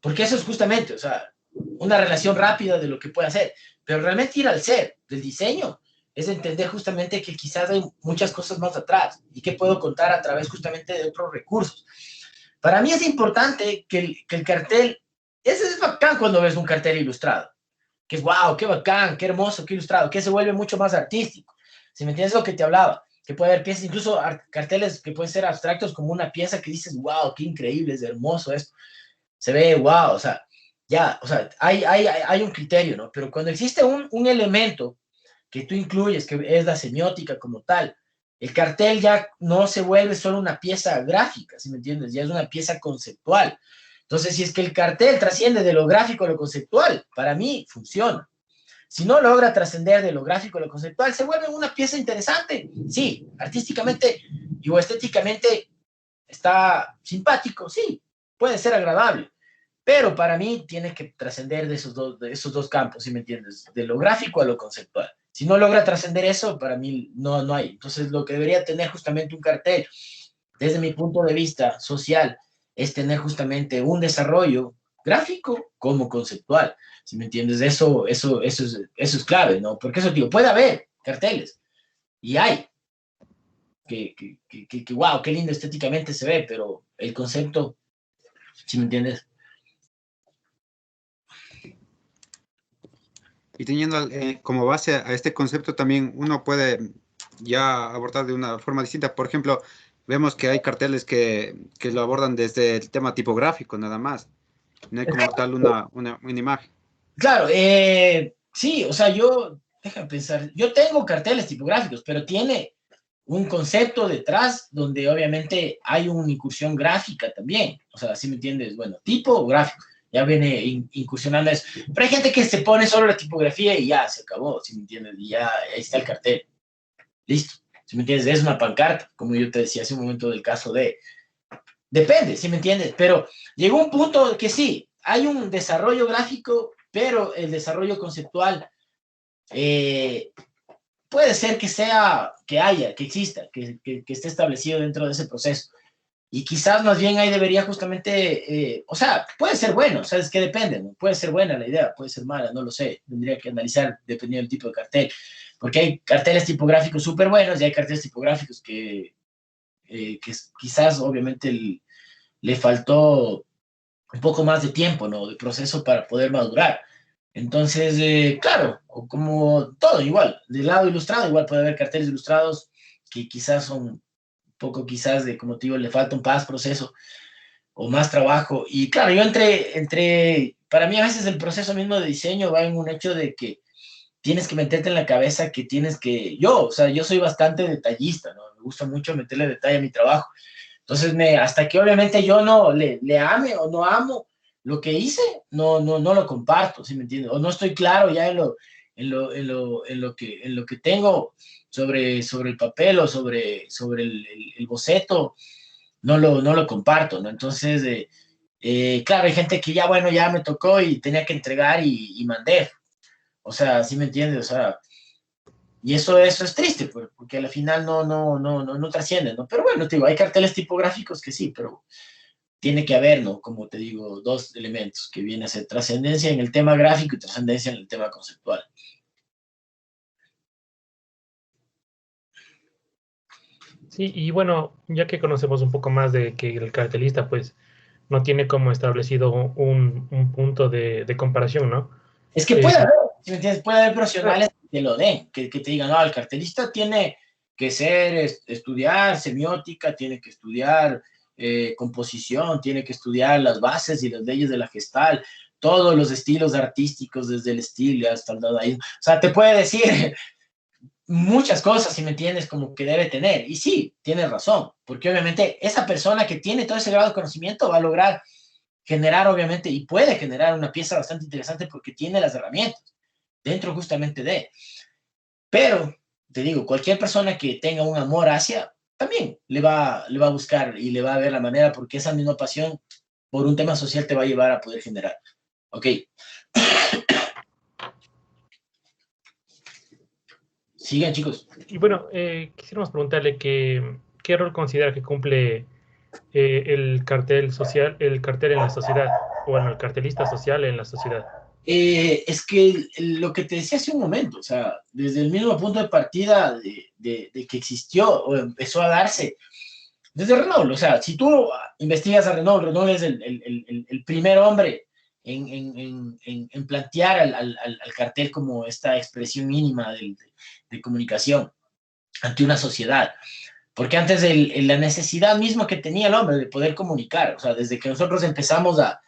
porque eso es justamente, o sea, una relación rápida de lo que puede hacer, pero realmente ir al ser del diseño es entender justamente que quizás hay muchas cosas más atrás y que puedo contar a través justamente de otros recursos. Para mí es importante que el cartel, es bacán cuando ves un cartel ilustrado, que es wow, qué bacán, qué hermoso, qué ilustrado, que se vuelve mucho más artístico. Si me entiendes lo que te hablaba, que puede haber piezas, incluso carteles que pueden ser abstractos como una pieza que dices, wow, qué increíble, es hermoso esto, se ve wow, o sea, ya, o sea, hay un criterio, ¿no? Pero cuando existe un elemento que tú incluyes, que es la semiótica como tal, el cartel ya no se vuelve solo una pieza gráfica, ¿sí me entiendes? Ya es una pieza conceptual. Entonces, si es que el cartel trasciende de lo gráfico a lo conceptual, para mí funciona. Si no logra trascender de lo gráfico a lo conceptual, se vuelve una pieza interesante. Sí, artísticamente y o estéticamente está simpático, sí, puede ser agradable, pero para mí tiene que trascender de esos dos campos, ¿sí me entiendes? De lo gráfico a lo conceptual. Si no logra trascender eso, para mí no hay. Entonces, lo que debería tener justamente un cartel, desde mi punto de vista social, es tener justamente un desarrollo gráfico como conceptual. ¿Sí me entiendes? Eso es clave, ¿no? Porque eso, digo, puede haber carteles, y hay, wow, qué lindo estéticamente se ve, pero el concepto, ¿sí me entiendes? Y teniendo como base a este concepto también uno puede ya abordar de una forma distinta. Por ejemplo, vemos que hay carteles que lo abordan desde el tema tipográfico nada más. No hay como tal una imagen. Claro, sí, o sea, déjame pensar, yo tengo carteles tipográficos, pero tiene un concepto detrás donde obviamente hay una incursión gráfica también, o sea, ¿sí me entiendes? Bueno, tipo gráfico, ya viene incursionando eso, pero hay gente que se pone solo la tipografía y ya se acabó, ¿sí me entiendes? Y ya ahí está el cartel, listo, ¿sí me entiendes? Es una pancarta, como yo te decía hace un momento del caso depende, ¿sí me entiendes? Pero llegó un punto que sí, hay un desarrollo gráfico, pero el desarrollo conceptual puede ser que exista, que esté establecido dentro de ese proceso. Y quizás más bien ahí debería justamente, o sea, puede ser bueno, o sea, es que depende, ¿no? Puede ser buena la idea, puede ser mala, no lo sé, tendría que analizar dependiendo del tipo de cartel, porque hay carteles tipográficos súper buenos y hay carteles tipográficos que quizás obviamente le faltó un poco más de tiempo, ¿no? De proceso para poder madurar. Entonces, claro, o como todo igual, del lado ilustrado igual puede haber carteles ilustrados que quizás son un poco quizás de, como te digo, le falta un más proceso o más trabajo. Y claro, yo para mí a veces el proceso mismo de diseño va en un hecho de que tienes que meterte en la cabeza que o sea, yo soy bastante detallista, ¿no? Me gusta mucho meterle detalle a mi trabajo. Entonces, hasta que obviamente yo no le ame o no amo lo que hice, no lo comparto, ¿sí me entiendes? O no estoy claro ya en lo que tengo sobre el papel o sobre el boceto, no lo comparto, ¿no? Entonces, claro, hay gente que ya, bueno, ya me tocó y tenía que entregar y mandé. O sea, ¿sí me entiendes? O sea, y eso es triste, porque al final no trasciende, ¿no? Pero bueno, te digo, hay carteles tipográficos que sí, pero tiene que haber, ¿no? Como te digo, dos elementos que vienen a ser trascendencia en el tema gráfico y trascendencia en el tema conceptual. Sí, y bueno, ya que conocemos un poco más de que el cartelista, pues, no tiene como establecido un punto de comparación, ¿no? Es que Eh, puede haber, ¿sí me entiendes? Puede haber profesionales que lo den, que te digan, no, el cartelista tiene que estudiar semiótica, tiene que estudiar composición, tiene que estudiar las bases y las leyes de la gestal, todos los estilos artísticos, desde el estilo hasta el dadaísmo. O sea, te puede decir muchas cosas, si me entiendes, como que debe tener. Y sí, tienes razón, porque obviamente esa persona que tiene todo ese grado de conocimiento va a lograr generar, obviamente, y puede generar una pieza bastante interesante porque tiene las herramientas dentro justamente de. Pero, te digo, cualquier persona que tenga un amor hacia, también le va a buscar y le va a ver la manera porque esa misma pasión por un tema social te va a llevar a poder generar. Ok. Sigan, chicos. y bueno, quisiéramos preguntarle qué rol considera que cumple el cartel social, el cartel en la sociedad, o bueno, el cartelista social en la sociedad. Es que lo que te decía hace un momento, o sea, desde el mismo punto de partida de que existió o empezó a darse, desde Renault, o sea, si tú investigas a Renault es el primer hombre en plantear al cartel como esta expresión mínima de comunicación ante una sociedad. Porque antes la necesidad misma que tenía el hombre de poder comunicar, o sea, desde que nosotros empezamos a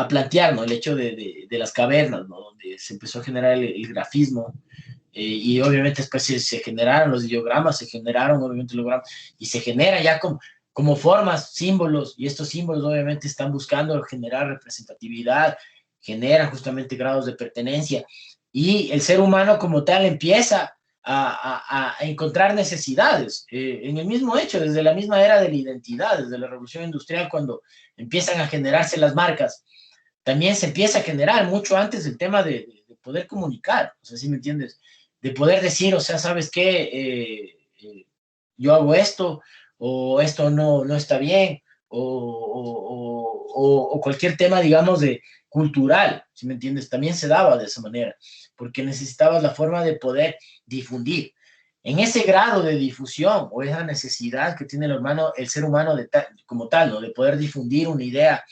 plantear, ¿no? El hecho de las cavernas, ¿no? Donde se empezó a generar el grafismo, y obviamente después se generaron los ideogramas, se generaron obviamente los gramas, y se genera ya como formas, símbolos, y estos símbolos obviamente están buscando generar representatividad, generan justamente grados de pertenencia, y el ser humano como tal empieza a encontrar necesidades, en el mismo hecho, desde la misma era de la identidad, desde la revolución industrial, cuando empiezan a generarse las marcas, también se empieza a generar mucho antes el tema de poder comunicar, o sea, ¿sí me entiendes? De poder decir, o sea, ¿sabes qué? Yo hago esto, o esto no está bien, o cualquier tema, digamos, de cultural, ¿sí me entiendes? También se daba de esa manera, porque necesitabas la forma de poder difundir. En ese grado de difusión o esa necesidad que tiene el ser humano como tal, ¿no? De poder difundir una idea,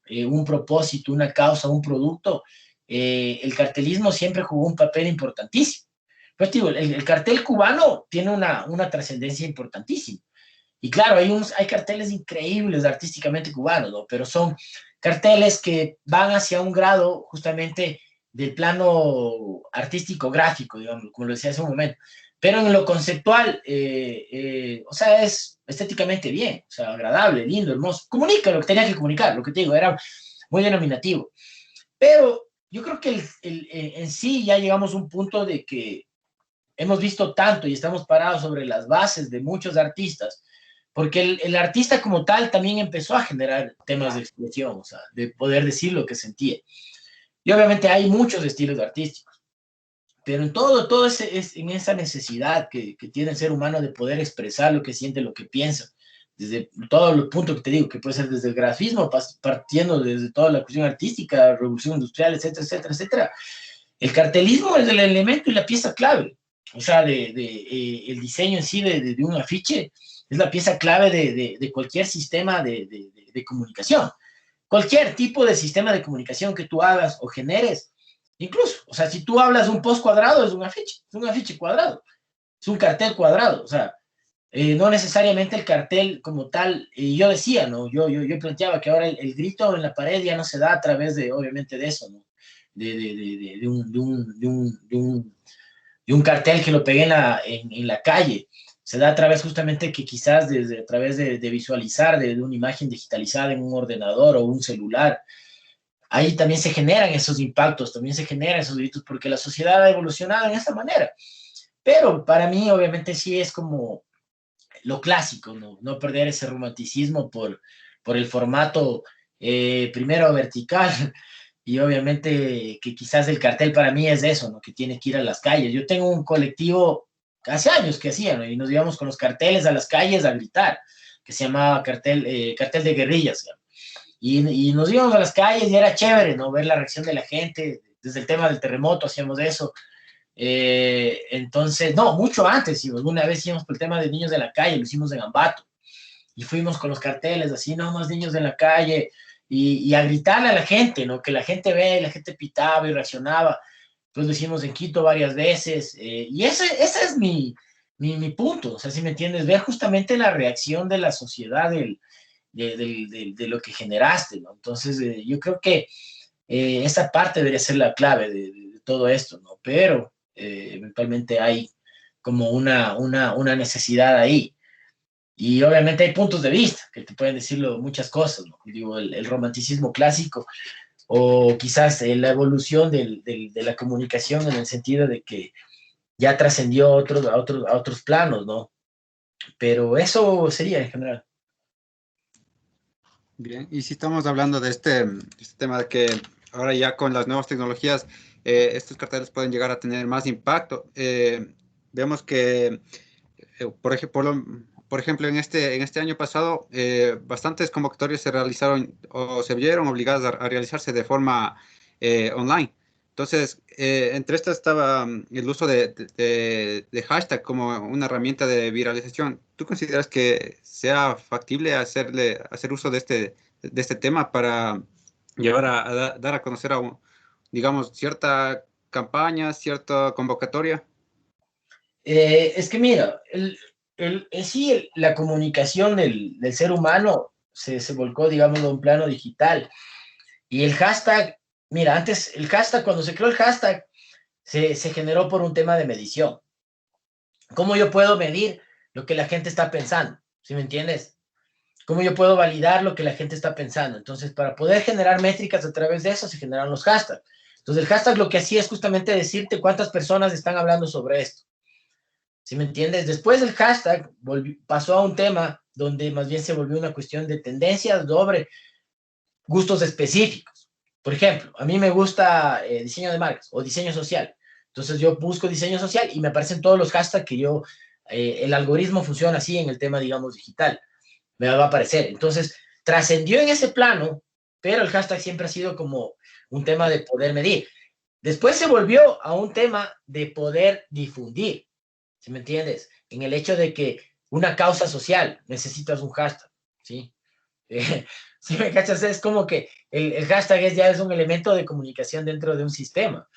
un propósito, una causa, un producto, el cartelismo siempre jugó un papel importantísimo. Pues digo, el cartel cubano tiene una trascendencia importantísima. Y claro, hay carteles increíbles artísticamente cubanos, ¿no? Pero son carteles que van hacia un grado justamente del plano artístico gráfico, digamos, como lo decía hace un momento. Pero en lo conceptual, o sea, es estéticamente bien, o sea, agradable, lindo, hermoso. Comunica lo que tenía que comunicar, lo que te digo, era muy denominativo. Pero yo creo que en sí ya llegamos a un punto de que hemos visto tanto y estamos parados sobre las bases de muchos artistas, porque el artista como tal también empezó a generar temas de expresión, o sea, de poder decir lo que sentía. Y obviamente hay muchos estilos artísticos, pero en todo es en esa necesidad que tiene el ser humano de poder expresar lo que siente, lo que piensa, desde todos los puntos que te digo, que puede ser desde el grafismo, partiendo desde toda la cuestión artística, revolución industrial, etcétera, etcétera, etcétera. El cartelismo es el elemento y la pieza clave, o sea, el diseño en sí de un afiche es la pieza clave de cualquier sistema de comunicación. Cualquier tipo de sistema de comunicación que tú hagas o generes, incluso, o sea, si tú hablas de un post cuadrado, es un afiche cuadrado, es un cartel cuadrado, o sea, no necesariamente el cartel como tal, y yo decía, ¿no? Yo planteaba que ahora el grito en la pared ya no se da a través de, obviamente, de eso, ¿no? De un cartel que lo pegué en la calle. Se da a través justamente que quizás a través de visualizar de una imagen digitalizada en un ordenador o un celular, ahí también se generan esos impactos, también se generan esos gritos, porque la sociedad ha evolucionado en esta manera. Pero para mí, obviamente, sí es como lo clásico, no perder ese romanticismo por el formato, primero vertical, y obviamente que quizás el cartel para mí es eso, ¿no? Que tiene que ir a las calles. Yo tengo un colectivo hace años que hacía, ¿no? Y nos íbamos con los carteles a las calles a gritar, que se llamaba cartel de guerrillas, ¿no? Y nos íbamos a las calles y era chévere, ¿no? Ver la reacción de la gente. Desde el tema del terremoto hacíamos eso. Entonces, no, mucho antes, y alguna vez hicimos por el tema de niños de la calle, lo hicimos en Ambato, y fuimos con los carteles, así, no más niños de la calle, y a gritarle a la gente, ¿no? Que la gente ve, y la gente pitaba y reaccionaba. Pues lo hicimos en Quito varias veces, y ese es mi punto, o sea, si me entiendes, ver justamente la reacción de la sociedad de lo que generaste, ¿no? Entonces, yo creo que esa parte debería ser la clave de todo esto, ¿no? Pero eventualmente hay como una necesidad ahí. Y obviamente hay puntos de vista que te pueden decirlo muchas cosas, ¿no? Digo, el romanticismo clásico o quizás la evolución de la comunicación en el sentido de que ya trascendió a otros planos, ¿no? Pero eso sería en general. Bien, y si estamos hablando de este tema de que ahora ya con las nuevas tecnologías, estos carteles pueden llegar a tener más impacto. Vemos que, por ejemplo, en este año pasado, bastantes convocatorias se realizaron o se vieron obligadas a realizarse de forma online. Entonces, entre estas estaba el uso de hashtag como una herramienta de viralización. ¿Tú consideras que sea factible hacer uso de este tema para llevar dar a conocer digamos, cierta campaña, cierta convocatoria? Es que mira, en sí la comunicación del ser humano se volcó, digamos, a un plano digital. Y el hashtag, mira, antes el hashtag, cuando se creó el hashtag, se generó por un tema de medición. ¿Cómo yo puedo medir lo que la gente está pensando? ¿Sí me entiendes? ¿Cómo yo puedo validar lo que la gente está pensando? Entonces, para poder generar métricas a través de eso, se generan los hashtags. Entonces, el hashtag lo que hacía es justamente decirte cuántas personas están hablando sobre esto. ¿Sí me entiendes? Después del hashtag pasó a un tema donde más bien se volvió una cuestión de tendencias sobre gustos específicos. Por ejemplo, a mí me gusta diseño de marcas o diseño social. Entonces yo busco diseño social y me aparecen todos los hashtags que el algoritmo funciona así en el tema, digamos, digital. Me va a aparecer. Entonces, trascendió en ese plano, pero el hashtag siempre ha sido como un tema de poder medir. Después se volvió a un tema de poder difundir, ¿sí me entiendes? En el hecho de que una causa social necesitas un hashtag, ¿sí? Si me cachas, es como que el hashtag ya es un elemento de comunicación dentro de un sistema.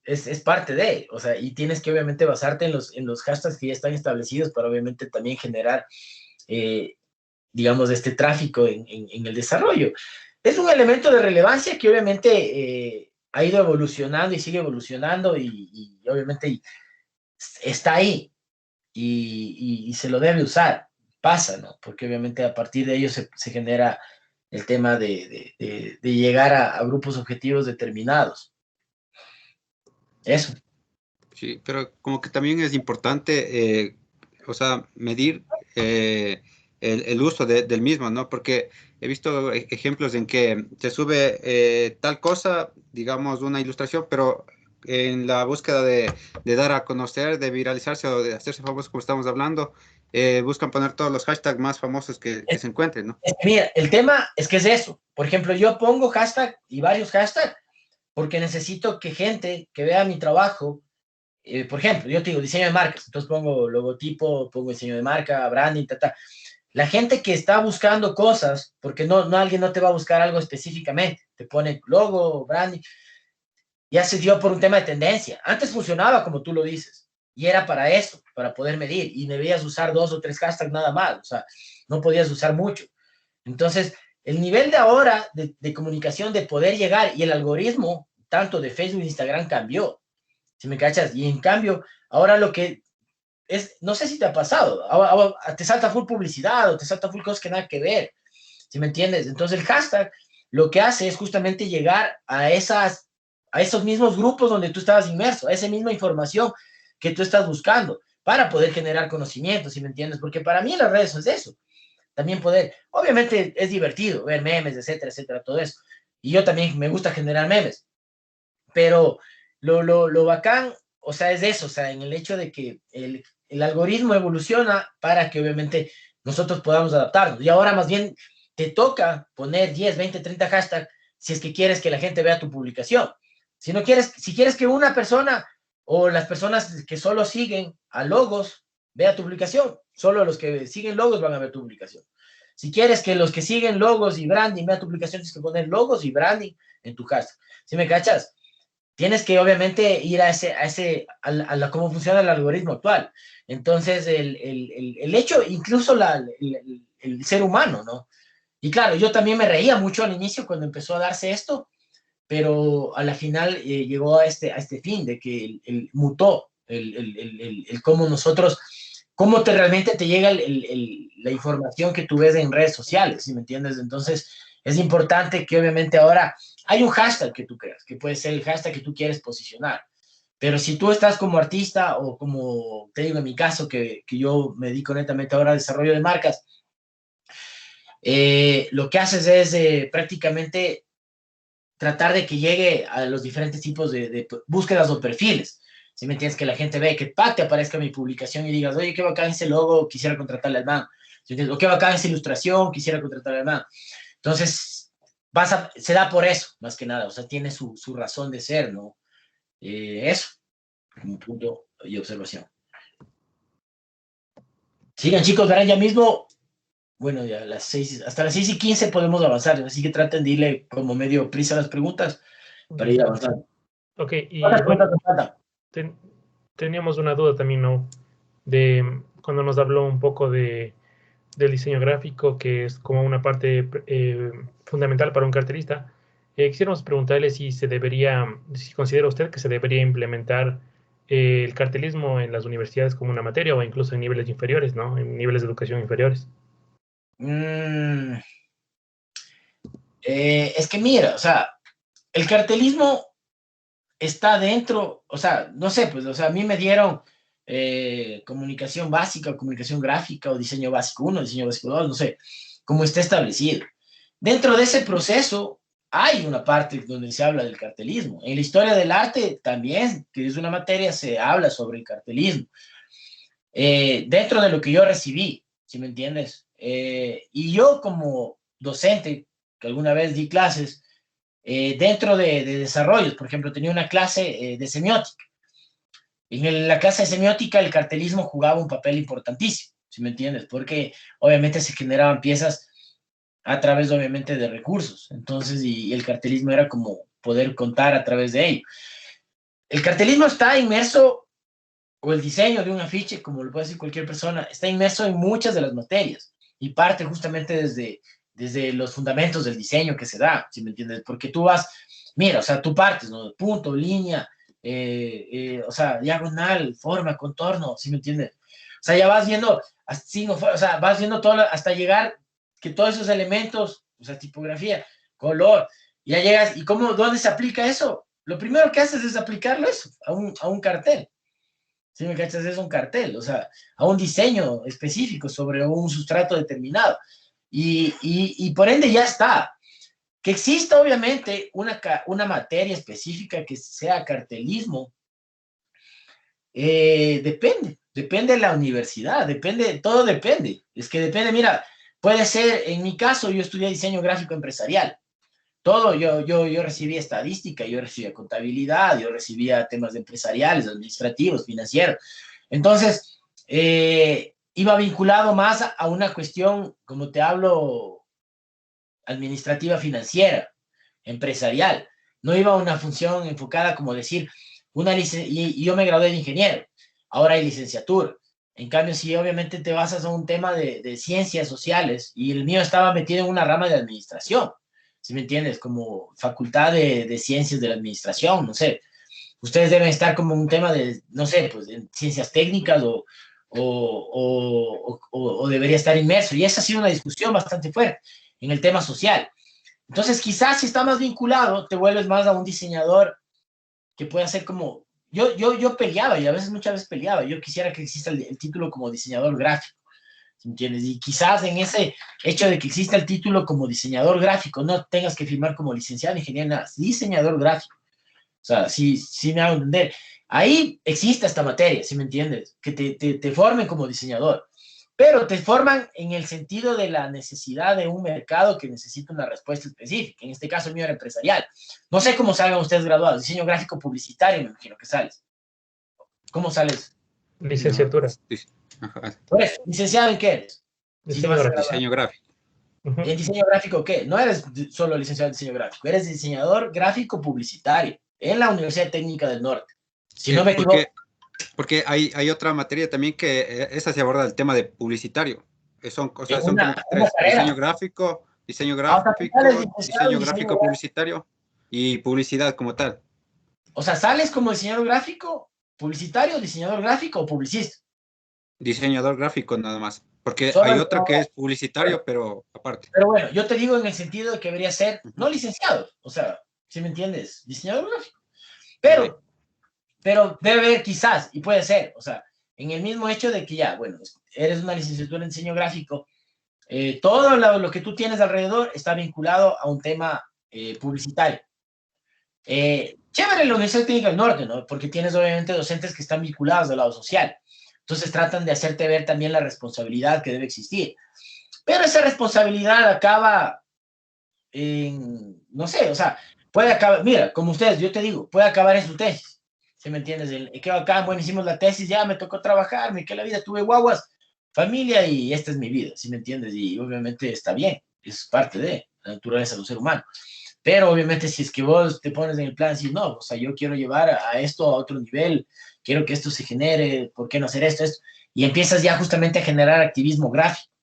Es parte de, o sea, y tienes que obviamente basarte en los hashtags que ya están establecidos para obviamente también generar digamos, de este tráfico en el desarrollo. Es un elemento de relevancia que obviamente ha ido evolucionando y sigue evolucionando y obviamente está ahí y se lo debe usar. Pasa, ¿no? Porque obviamente a partir de ello se genera el tema de llegar a grupos objetivos determinados. Eso. Sí, pero como que también es importante, o sea, medir el uso del mismo, ¿no? Porque he visto ejemplos en que se sube tal cosa, digamos, una ilustración, pero en la búsqueda de dar a conocer, de viralizarse o de hacerse famoso, como estamos hablando, buscan poner todos los hashtags más famosos que se encuentren, ¿no? Mira, el tema es que es eso. Por ejemplo, yo pongo hashtag y varios hashtags porque necesito que gente que vea mi trabajo, por ejemplo, yo te digo diseño de marcas, entonces pongo logotipo, pongo diseño de marca, branding, ta. La gente que está buscando cosas, porque no alguien no te va a buscar algo específicamente, te pone logo, branding, ya se dio por un tema de tendencia. Antes funcionaba como tú lo dices, y era para eso, para poder medir, y debías usar 2 o 3 hashtags nada más, o sea, no podías usar mucho. Entonces, el nivel de ahora de comunicación, de poder llegar, y el algoritmo, tanto de Facebook e Instagram, cambió, si me cachas, y en cambio, ahora lo que es, no sé si te ha pasado, ahora te salta full publicidad o te salta full cosas que nada que ver, ¿sí me entiendes? Entonces el hashtag lo que hace es justamente llegar a esos mismos grupos donde tú estabas inmerso, a esa misma información que tú estás buscando para poder generar conocimiento, ¿sí me entiendes? Porque para mí las redes es eso, también poder, obviamente es divertido ver memes, etcétera, etcétera, todo eso. Y yo también me gusta generar memes, pero lo bacán, o sea, es eso, o sea, en el hecho de que el algoritmo evoluciona para que obviamente nosotros podamos adaptarnos. Y ahora más bien te toca poner 10, 20, 30 hashtags si es que quieres que la gente vea tu publicación. Si no quieres, si quieres que una persona o las personas que solo siguen a logos vea tu publicación, solo los que siguen logos van a ver tu publicación. Si quieres que los que siguen logos y branding vean tu publicación, tienes que poner logos y branding en tu hashtag. ¿Sí me cachas? Tienes que obviamente ir a cómo funciona el algoritmo actual. Entonces, el hecho, incluso el ser humano, ¿no? Y claro, yo también me reía mucho al inicio cuando empezó a darse esto, pero a la final llegó a este fin de que mutó el cómo nosotros, cómo realmente te llega la información que tú ves en redes sociales, ¿sí me entiendes? Entonces, es importante que obviamente ahora hay un hashtag que tú creas, que puede ser el hashtag que tú quieres posicionar. Pero si tú estás como artista o como te digo en mi caso, que yo me dedico netamente ahora al desarrollo de marcas, lo que haces es prácticamente tratar de que llegue a los diferentes tipos de búsquedas o perfiles. Si me entiendes, que la gente ve que te aparezca mi publicación y digas, oye, qué bacán ese logo, quisiera contratarle al man. O qué bacán esa ilustración, quisiera contratarle al man. Entonces, se da por eso, más que nada. O sea, tiene su razón de ser, ¿no? Eso, como punto y observación. Sigan, chicos, verán ya mismo. Bueno, ya hasta las 6:15 podemos avanzar, así que traten de irle como medio prisa a las preguntas para ir avanzando. Ok, y bueno, teníamos una duda también, ¿no? De cuando nos habló un poco del diseño gráfico, que es como una parte fundamental para un cartelista. Quisiéramos preguntarle si considera usted que se debería implementar el cartelismo en las universidades como una materia o incluso en niveles inferiores, ¿no? En niveles de educación inferiores. Es que mira, o sea, el cartelismo está dentro, o sea, no sé, pues, o sea, a mí me dieron comunicación básica, o comunicación gráfica, o diseño básico 1, diseño básico 2, no sé, cómo está establecido. Dentro de ese proceso hay una parte donde se habla del cartelismo. En la historia del arte también, que es una materia, se habla sobre el cartelismo. Dentro de lo que yo recibí, ¿sí me entiendes? Y yo como docente, que alguna vez di clases, dentro de desarrollos, por ejemplo, tenía una clase de semiótica. En la clase de semiótica el cartelismo jugaba un papel importantísimo, ¿sí me entiendes? Porque obviamente se generaban piezas a través, obviamente, de recursos. Entonces, y el cartelismo era como poder contar a través de ello. El cartelismo está inmerso, o el diseño de un afiche, como lo puede decir cualquier persona, está inmerso en muchas de las materias. y parte justamente desde los fundamentos del diseño que se da, ¿sí me entiendes? Porque tú vas, mira, o sea, tú partes, ¿no? Punto, línea, o sea, diagonal, forma, contorno, ¿sí me entiendes? O sea, ya vas viendo, o sea, vas viendo todo hasta llegar que todos esos elementos, o sea, tipografía, color, ya llegas, ¿y dónde se aplica eso? Lo primero que haces es aplicarlo eso, a un cartel. ¿Sí me cachas? Es un cartel, o sea, a un diseño específico sobre un sustrato determinado. Y por ende ya está. Que exista obviamente una materia específica que sea cartelismo, depende de la universidad, todo depende. Es que depende, mira, puede ser, en mi caso, yo estudié diseño gráfico empresarial. Todo, yo recibía estadística, yo recibía contabilidad, yo recibía temas empresariales, administrativos, financieros. Entonces, iba vinculado más a una cuestión, como te hablo, administrativa financiera, empresarial. No iba a una función enfocada como decir, y yo me gradué de ingeniero, ahora hay licenciatura. En cambio, si obviamente te basas a un tema de ciencias sociales, y el mío estaba metido en una rama de administración, ¿sí me entiendes? Como facultad de ciencias de la administración, no sé. Ustedes deben estar como un tema de, no sé, pues en ciencias técnicas o debería estar inmerso. Y esa ha sido una discusión bastante fuerte en el tema social. Entonces, quizás si está más vinculado, te vuelves más a un diseñador que pueda ser como... Yo peleaba, y a veces, muchas veces peleaba. Yo quisiera que exista el título como diseñador gráfico, ¿entiendes? Y quizás en ese hecho de que exista el título como diseñador gráfico, no tengas que firmar como licenciado en ingeniería, nada, diseñador gráfico. O sea, sí me hago entender. Ahí existe esta materia, ¿sí me entiendes? Que te formen como diseñador, pero te forman en el sentido de la necesidad de un mercado que necesita una respuesta específica. En este caso, el mío era empresarial. No sé cómo salgan ustedes graduados. Diseño gráfico publicitario, me imagino que sales. ¿Cómo sales? Licenciatura. Pues, ¿licenciado en qué eres? Diseño gráfico. ¿Y en diseño gráfico qué? No eres solo licenciado en diseño gráfico, eres diseñador gráfico publicitario en la Universidad Técnica del Norte. Si no me equivoco. Porque hay otra materia también que esa se aborda el tema de publicitario. Son como tres: diseño gráfico, diseño gráfico publicitario y publicidad como tal. O sea, ¿sales como diseñador gráfico, publicitario, diseñador gráfico o publicista? Diseñador gráfico nada más. Porque hay otra que es publicitario, pero aparte. Pero bueno, yo te digo en el sentido de que debería ser, no licenciado, o sea, ¿sí me entiendes? Diseñador gráfico. Pero debe haber quizás, y puede ser, o sea, en el mismo hecho de que ya, bueno, eres una licenciatura en diseño gráfico, todo lo que tú tienes alrededor está vinculado a un tema publicitario. Chévere la Universidad Técnica del Norte, ¿no? Porque tienes obviamente docentes que están vinculados al lado social. Entonces tratan de hacerte ver también la responsabilidad que debe existir. Pero esa responsabilidad acaba en, no sé, o sea, puede acabar, mira, como ustedes, yo te digo, puede acabar en su tesis. ¿Sí me entiendes? Que acá, bueno, hicimos la tesis, ya me tocó trabajar, me quedé la vida, tuve guaguas, familia y esta es mi vida, ¿sí me entiendes? Y obviamente está bien, es parte de la naturaleza de un ser humano. Pero obviamente si es que vos te pones en el plan, si no, o sea, yo quiero llevar a esto a otro nivel, quiero que esto se genere, ¿por qué no hacer esto? Y empiezas ya justamente a generar activismo gráfico.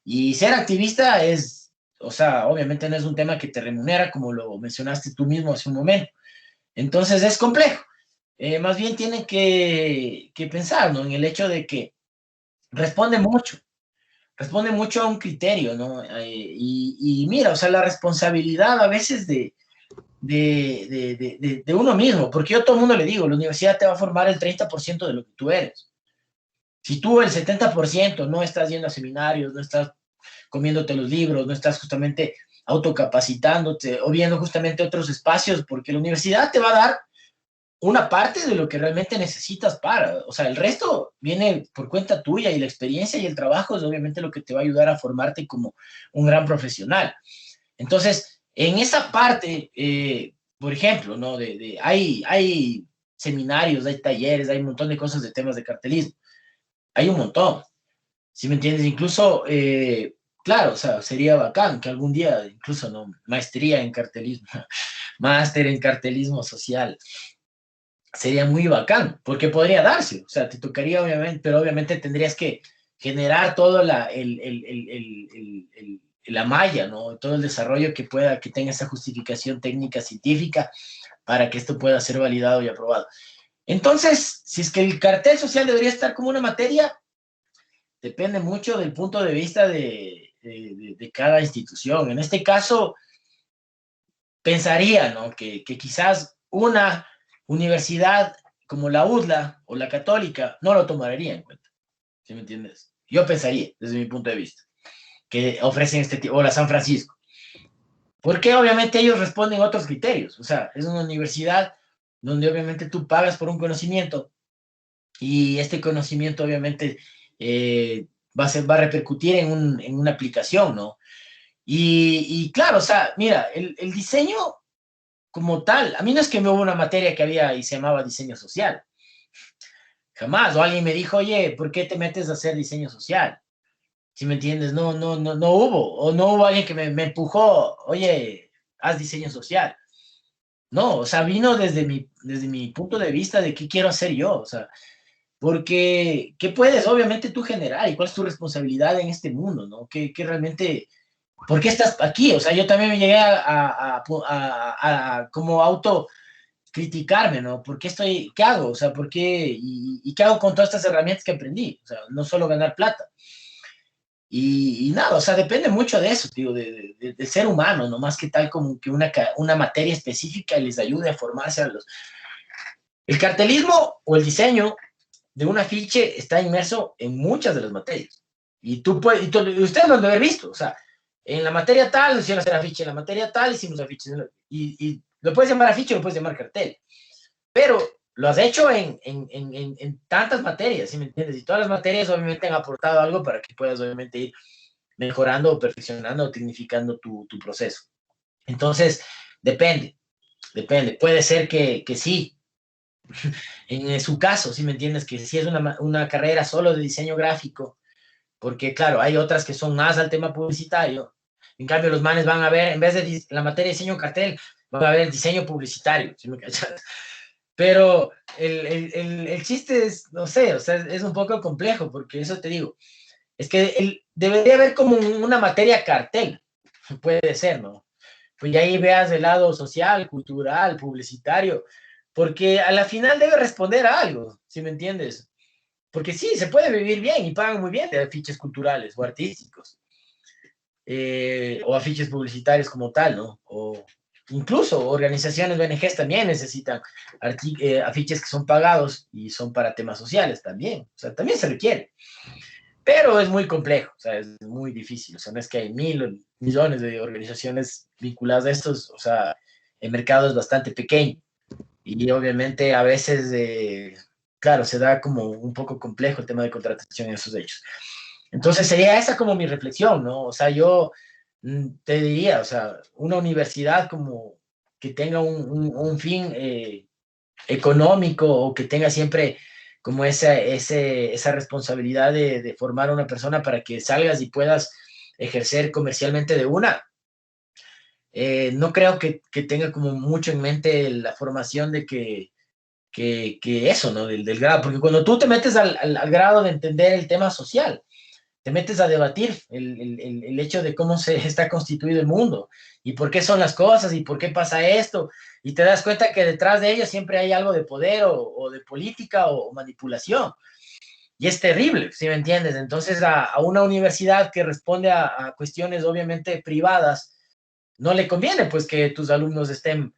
Y ser activista es, o sea, obviamente no es un tema que te remunera, como lo mencionaste tú mismo hace un momento. Entonces es complejo. Más bien tienen que pensar, ¿no? En el hecho de que responde mucho a un criterio, ¿no? Y mira, o sea, la responsabilidad a veces de uno mismo, porque yo a todo el mundo le digo, la universidad te va a formar el 30% de lo que tú eres. Si tú el 70% no estás yendo a seminarios, no estás comiéndote los libros, no estás justamente autocapacitándote o viendo justamente otros espacios, porque la universidad te va a dar una parte de lo que realmente necesitas o sea, el resto viene por cuenta tuya y la experiencia y el trabajo es obviamente lo que te va a ayudar a formarte como un gran profesional. Entonces, en esa parte, por ejemplo, ¿no? Hay seminarios, hay talleres, hay un montón de cosas de temas de cartelismo. Hay un montón, ¿sí me entiendes? Incluso, claro, o sea, sería bacán que algún día, incluso, ¿no? Maestría en cartelismo, máster en cartelismo social, sería muy bacán, porque podría darse, o sea, te tocaría obviamente, pero obviamente tendrías que generar toda la malla, ¿no? Todo el desarrollo que tenga esa justificación técnica científica para que esto pueda ser validado y aprobado. Entonces, si es que el cartel social debería estar como una materia, depende mucho del punto de vista de cada institución. En este caso, pensaría, ¿no? que quizás una universidad como la UDLA o la Católica no lo tomaría en cuenta, ¿sí me entiendes? Yo pensaría, desde mi punto de vista, que ofrecen este tipo, o la San Francisco, porque obviamente ellos responden a otros criterios. O sea, es una universidad donde obviamente tú pagas por un conocimiento y este conocimiento obviamente va a repercutir en una aplicación, ¿no? Y claro, o sea, mira, el diseño como tal, a mí no es que me hubo una materia que había y se llamaba diseño social, jamás, o alguien me dijo, oye, ¿por qué te metes a hacer diseño social? Si me entiendes, no hubo, o no hubo alguien que me empujó, oye, haz diseño social. No, o sea, vino desde mi punto de vista de qué quiero hacer yo, o sea, porque ¿qué puedes obviamente tú generar y cuál es tu responsabilidad en este mundo, ¿no? ¿Qué realmente, por qué estás aquí? O sea, yo también me llegué a como auto criticarme, ¿no? ¿Por qué qué hago? O sea, ¿por qué? ¿Y qué hago con todas estas herramientas que aprendí? O sea, no solo ganar plata. Y nada, o sea, depende mucho de eso, tío, del ser humano, no más que tal como que una materia específica les ayude a formarse a los... El cartelismo o el diseño de un afiche está inmerso en muchas de las materias. Y ustedes lo han de haber visto, o sea, en la materia tal hicieron hacer afiche, en la materia tal hicimos afiches, y lo puedes llamar afiche o lo puedes llamar cartel, pero lo has hecho en tantas materias, ¿sí me entiendes? Y todas las materias obviamente han aportado algo para que puedas obviamente ir mejorando o perfeccionando o tecnificando tu proceso. Entonces, depende. Puede ser que sí, en su caso, si me entiendes, que si es una carrera solo de diseño gráfico, porque claro, hay otras que son más al tema publicitario. En cambio, los manes van a ver, en vez de la materia de diseño cartel, van a ver el diseño publicitario, ¿sí me cachas? Pero el chiste es, no sé, o sea, es un poco complejo, porque eso te digo, es que debería haber como una materia cartel, puede ser, ¿no? Pues ya ahí veas el lado social, cultural, publicitario, porque a la final debe responder a algo, ¿sí me entiendes? Porque sí, se puede vivir bien y pagan muy bien de afiches culturales o artísticos, o afiches publicitarios como tal, ¿no? O incluso organizaciones ONGs también necesitan afiches que son pagados y son para temas sociales también, o sea, también se requiere. Pero es muy complejo, o sea, es muy difícil, o sea, no es que hay millones de organizaciones vinculadas a estos, o sea, el mercado es bastante pequeño y obviamente a veces, claro, se da como un poco complejo el tema de contratación en esos hechos. Entonces sería esa como mi reflexión, ¿no? O sea, yo te diría, o sea, una universidad como que tenga un fin económico o que tenga siempre como esa responsabilidad de formar a una persona para que salgas y puedas ejercer comercialmente de una. No creo que tenga como mucho en mente la formación de que eso, ¿no? Del grado, porque cuando tú te metes al grado de entender el tema social, te metes a debatir el hecho de cómo se está constituido el mundo y por qué son las cosas y por qué pasa esto, y te das cuenta que detrás de ello siempre hay algo de poder o de política o manipulación. Y es terrible, ¿sí me entiendes? Entonces a una universidad que responde a cuestiones obviamente privadas, no le conviene pues que tus alumnos estén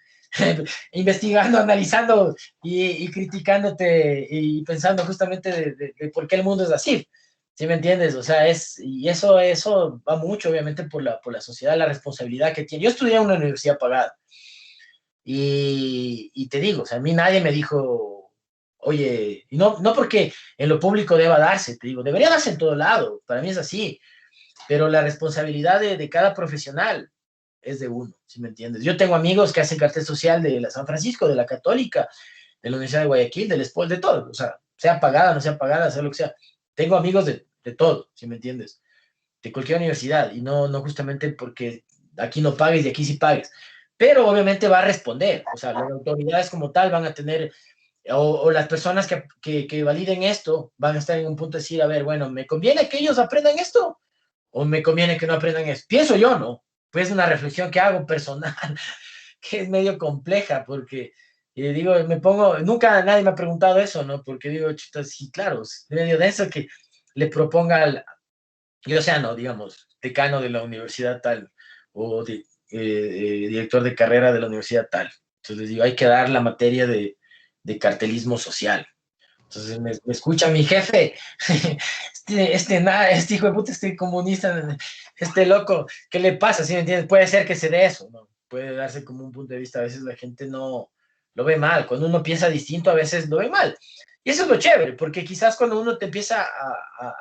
investigando, analizando y criticándote y pensando justamente de por qué el mundo es así. ¿Sí me entiendes? O sea, y eso va mucho, obviamente, por la sociedad, la responsabilidad que tiene. Yo estudié en una universidad pagada y te digo, o sea, a mí nadie me dijo, oye, y no porque en lo público deba darse, te digo, debería darse en todo lado, para mí es así, pero la responsabilidad de cada profesional es de uno, ¿sí me entiendes? Yo tengo amigos que hacen cartel social de la San Francisco, de la Católica, de la Universidad de Guayaquil, del SPOL, de todo, o sea, sea pagada, no sea pagada, sea lo que sea. Tengo amigos de todo, ¿sí me entiendes? De cualquier universidad, y no justamente porque aquí no pagues y aquí sí pagues, pero obviamente va a responder, o sea, las autoridades como tal van a tener o las personas que validen esto van a estar en un punto de decir, a ver, bueno, ¿me conviene que ellos aprendan esto o me conviene que no aprendan esto? Pienso yo, ¿no? Pues es una reflexión que hago personal, que es medio compleja, porque digo, nunca nadie me ha preguntado eso, ¿no? Porque digo, chuta, sí, claro, es medio denso que le proponga yo sea, no, digamos, decano de la universidad tal, o director de carrera de la universidad tal. Entonces les digo, hay que dar la materia de cartelismo social. Entonces me escucha mi jefe, este hijo de puta, este comunista, este loco, ¿qué le pasa? ¿Sí me entiendes? Puede ser que se dé eso, ¿no? Puede darse como un punto de vista, a veces la gente no lo ve mal, cuando uno piensa distinto a veces lo ve mal. Y eso es lo chévere, porque quizás cuando uno te empieza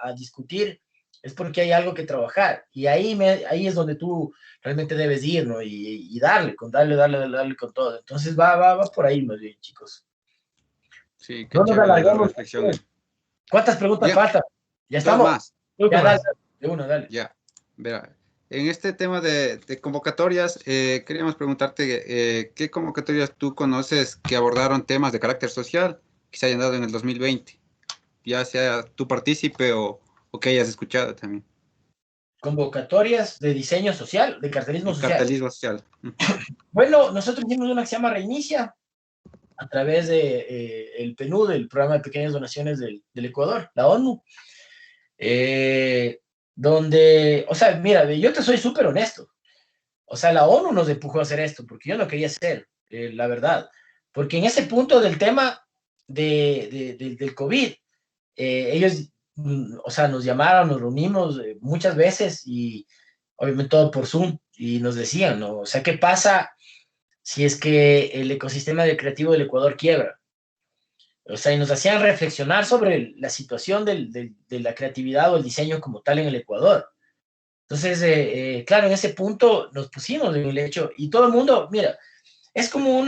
a discutir es porque hay algo que trabajar, y ahí es donde tú realmente debes ir, ¿no? Y darle con todo. Entonces va por ahí más bien, chicos. Sí, qué No nos chévere la alarguemos. reflexión. ¿Cuántas preguntas Ya, faltan? ¿Ya dos estamos? más. Ya, dale, Últimas. de una, dale. Ya, verá. En este tema de convocatorias, queríamos preguntarte qué convocatorias tú conoces que abordaron temas de carácter social que se hayan dado en el 2020, ya sea tú partícipe o que hayas escuchado también. Convocatorias de diseño social, de cartelismo El social. cartelismo social. Bueno, nosotros hicimos una que se llama Reinicia a través de el PNUD, el Programa de Pequeñas Donaciones del Ecuador, la ONU, donde, o sea, mira, yo te soy súper honesto. O sea, la ONU nos empujó a hacer esto, porque yo no quería hacer, la verdad. Porque en ese punto del tema del COVID, ellos, o sea, nos llamaron, nos reunimos muchas veces y obviamente todo por Zoom y nos decían, ¿no? O sea, ¿qué pasa si es que el ecosistema del creativo del Ecuador quiebra? O sea, y nos hacían reflexionar sobre la situación de la creatividad o el diseño como tal en el Ecuador. Entonces, claro, en ese punto nos pusimos en el hecho y todo el mundo, mira, es como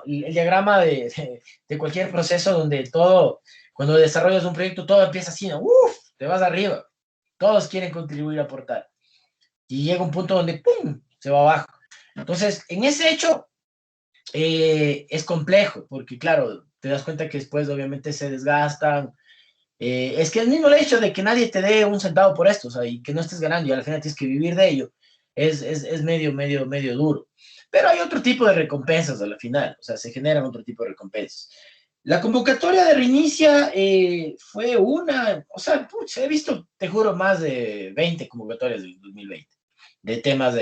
el diagrama de cualquier proceso donde todo, cuando desarrollas un proyecto, todo empieza así, ¿no? Uf, te vas arriba. Todos quieren contribuir, aportar. Y llega un punto donde, ¡pum!, se va abajo. Entonces, en ese hecho, es complejo, porque claro, te das cuenta que después obviamente se desgastan. Es que el mismo hecho de que nadie te dé un centavo por esto, o sea, y que no estés ganando y al final tienes que vivir de ello, es medio duro. Pero hay otro tipo de recompensas a la final, o sea, se generan otro tipo de recompensas. La convocatoria de Reinicia fue o sea, pucha, he visto, te juro, más de 20 convocatorias del 2020, de temas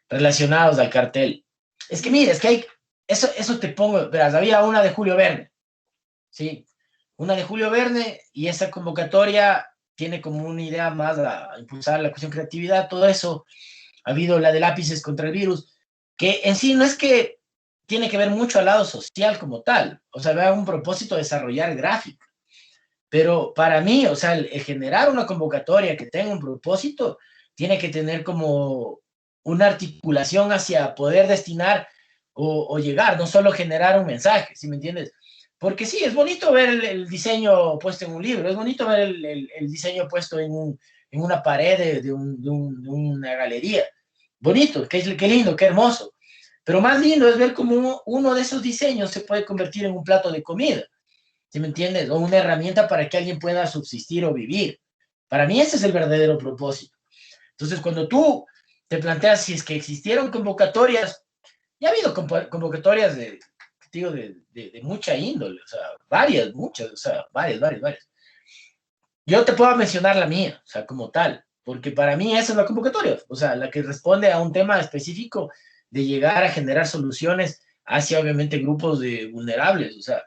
relacionados al cartel. Es que mira, es que eso te pongo, verás, había una de Julio Verne, ¿sí? Una de Julio Verne y esa convocatoria tiene como una idea más a impulsar la cuestión creatividad, todo eso. Ha habido la de lápices contra el virus, que en sí no es que tiene que ver mucho al lado social como tal, o sea, vea un propósito de desarrollar gráfica, pero para mí, o sea, el generar una convocatoria que tenga un propósito, tiene que tener como una articulación hacia poder destinar o llegar, no solo generar un mensaje, ¿sí me entiendes? Porque sí, es bonito ver el diseño puesto en un libro, es bonito ver el diseño puesto en una pared de una galería. Bonito, qué lindo, qué hermoso. Pero más lindo es ver cómo uno de esos diseños se puede convertir en un plato de comida, ¿sí me entiendes? O una herramienta para que alguien pueda subsistir o vivir. Para mí ese es el verdadero propósito. Entonces, cuando tú te planteas si es que existieron convocatorias, ya ha habido convocatorias digo, de mucha índole, o sea, muchas, o sea, varias. Yo te puedo mencionar la mía, o sea, como tal, porque para mí esa es la convocatoria, o sea, la que responde a un tema específico de llegar a generar soluciones hacia, obviamente, grupos de vulnerables, o sea,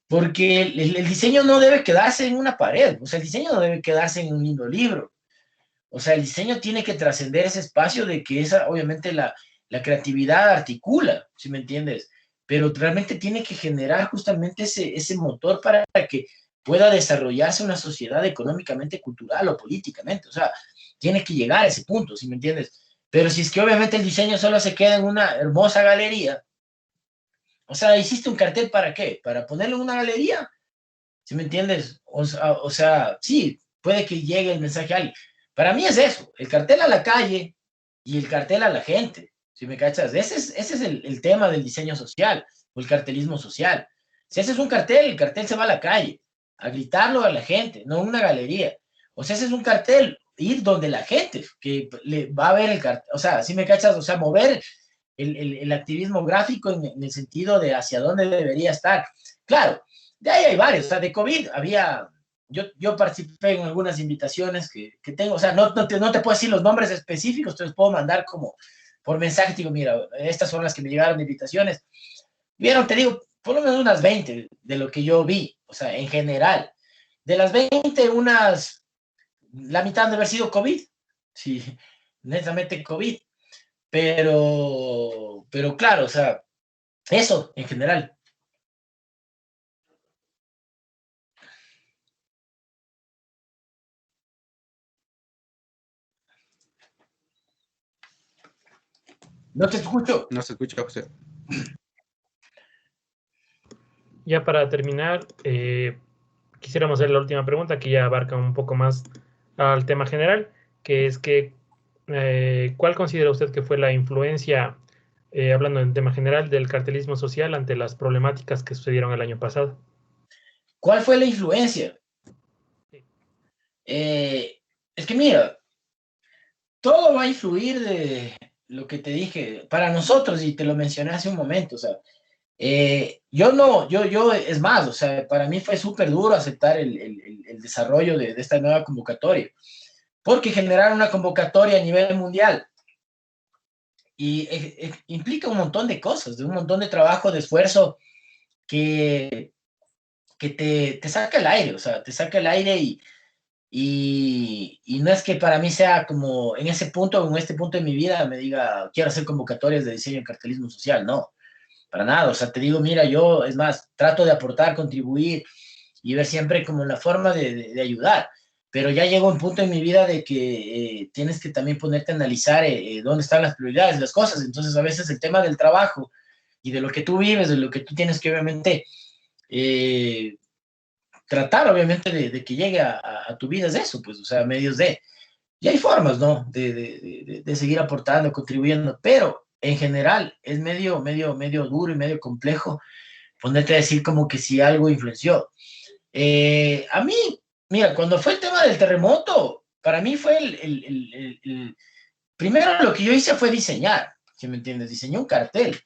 porque el diseño no debe quedarse en una pared, o sea, el diseño no debe quedarse en un lindo libro, o sea, el diseño tiene que trascender ese espacio de que esa, obviamente, la creatividad articula, ¿sí me entiendes? Pero realmente tiene que generar justamente ese motor para que pueda desarrollarse una sociedad económicamente, cultural o políticamente, o sea, tiene que llegar a ese punto, ¿sí me entiendes? Pero si es que obviamente el diseño solo se queda en una hermosa galería, o sea, ¿hiciste un cartel para qué? ¿Para ponerlo en una galería? ¿Sí me entiendes? O sea, sí, puede que llegue el mensaje a alguien. Para mí es eso, el cartel a la calle y el cartel a la gente, ¿sí me cachas? Ese es el tema del diseño social o el cartelismo social. Si haces un cartel, el cartel se va a la calle, a gritarlo a la gente, no en una galería. O si haces un cartel, ir donde la gente, que le va a ver el cartel, o sea, si me cachas, o sea, mover el activismo gráfico en el sentido de hacia dónde debería estar. Claro, de ahí hay varios, o sea, de COVID había, yo participé en algunas invitaciones que tengo, o sea, no te puedo decir los nombres específicos, te los puedo mandar como por mensaje, te digo, mira, estas son las que me llegaron de invitaciones. Vieron, te digo, por lo menos unas 20 de lo que yo vi, o sea, en general. De las 20, la mitad de haber sido COVID, sí, netamente COVID, pero claro, o sea, eso en general. No te escucho. No se escucha, José. Ya para terminar, quisiéramos hacer la última pregunta que ya abarca un poco más al tema general, que es que, ¿cuál considera usted que fue la influencia, hablando en tema general, del cartelismo social ante las problemáticas que sucedieron el año pasado? ¿Cuál fue la influencia? Es que mira, todo va a influir de lo que te dije para nosotros, y te lo mencioné hace un momento, o sea, es más, o sea, para mí fue súper duro aceptar el desarrollo de esta nueva convocatoria, porque generar una convocatoria a nivel mundial y implica un montón de cosas, de un montón de trabajo, de esfuerzo que te saca el aire, o sea, te saca el aire y no es que para mí sea como en ese punto, en este punto de mi vida, me diga, quiero hacer convocatorias de diseño y cartelismo social, no, para nada, o sea, te digo, mira, yo, es más, trato de aportar, contribuir y ver siempre como la forma de ayudar, pero ya llegó un punto en mi vida de que tienes que también ponerte a analizar dónde están las prioridades, las cosas, entonces a veces el tema del trabajo y de lo que tú vives, de lo que tú tienes que obviamente eh, tratar obviamente de que llegue a tu vida es eso, pues, o sea, medios de... Y hay formas, ¿no? De seguir aportando, contribuyendo, pero en general es medio duro y medio complejo ponerte a decir como que si algo influenció. A mí, mira, cuando fue el tema del terremoto, para mí fue primero lo que yo hice fue diseñar, ¿sí me entiendes? Diseñé un cartel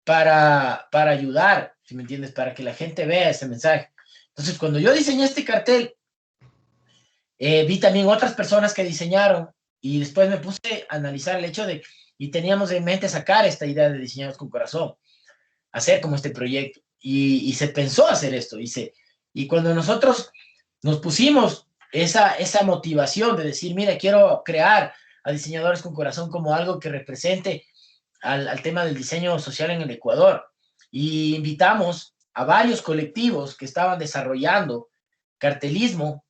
para ayudar, ¿sí me entiendes? Para que la gente vea ese mensaje. Entonces, cuando yo diseñé este cartel, vi también otras personas que diseñaron y después me puse a analizar el hecho de, y teníamos en mente sacar esta idea de Diseñados con Corazón, hacer como este proyecto. Y se pensó hacer esto. Y cuando nosotros nos pusimos esa motivación de decir, mira, quiero crear a Diseñadores con Corazón como algo que represente al tema del diseño social en el Ecuador. Y invitamos a varios colectivos que estaban desarrollando cartelismo.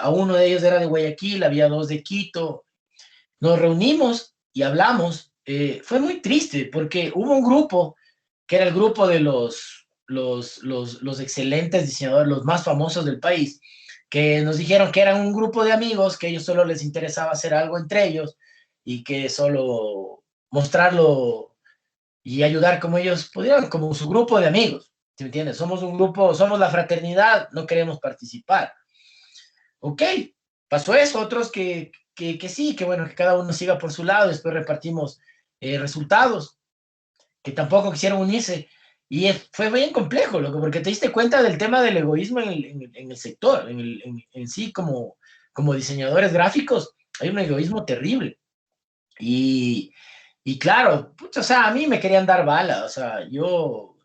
A uno de ellos era de Guayaquil, había dos de Quito. Nos reunimos y hablamos. Fue muy triste porque hubo un grupo que era el grupo de los excelentes diseñadores, los más famosos del país, que nos dijeron que eran un grupo de amigos, que a ellos solo les interesaba hacer algo entre ellos y que solo mostrarlo y ayudar como ellos pudieran, como su grupo de amigos. ¿Sí me entiendes? Somos un grupo, somos la fraternidad, no queremos participar. Ok, pasó eso, otros que sí, que bueno, que cada uno siga por su lado, después repartimos resultados, que tampoco quisieron unirse. Y fue bien complejo, loco, porque te diste cuenta del tema del egoísmo en el sector, en sí, como diseñadores gráficos, hay un egoísmo terrible. Y claro, pucha, o sea, a mí me querían dar bala, o sea, yo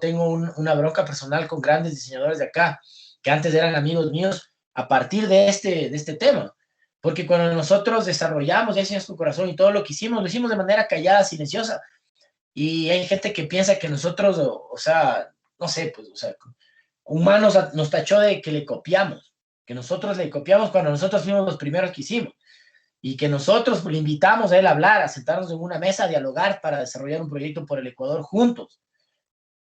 tengo una bronca personal con grandes diseñadores de acá, que antes eran amigos míos, a partir de este tema. Porque cuando nosotros desarrollamos ya Diseños con Corazón y todo lo que hicimos, lo hicimos de manera callada, silenciosa. Y hay gente que piensa que nosotros, o sea, no sé, pues, o sea, humanos nos tachó de que le copiamos, que nosotros le copiamos cuando nosotros fuimos los primeros que hicimos y que nosotros le invitamos a él a hablar, a sentarnos en una mesa, a dialogar para desarrollar un proyecto por el Ecuador juntos.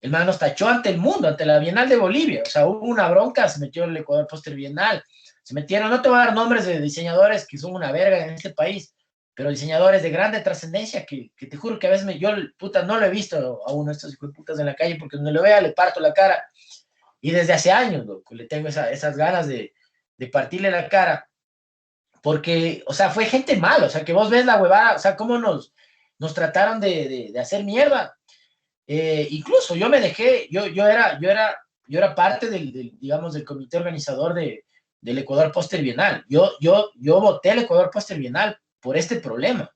El man nos tachó ante el mundo, ante la Bienal de Bolivia. O sea, hubo una bronca, se metió el Ecuador Póster Bienal. Se metieron, no te voy a dar nombres de diseñadores que son una verga en este país, pero diseñadores de grande trascendencia que te juro que a veces yo, puta, no lo he visto a uno de estos hijos de putas en la calle, porque donde lo vea le parto la cara, y desde hace años, loco, le tengo esas ganas de partirle la cara, porque, o sea, fue gente mala, o sea, que vos ves la huevada, o sea, cómo nos trataron de hacer mierda. Incluso yo me dejé, yo era parte digamos, del comité organizador del Ecuador Póster Bienal. Yo voté el Ecuador Póster Bienal por este problema,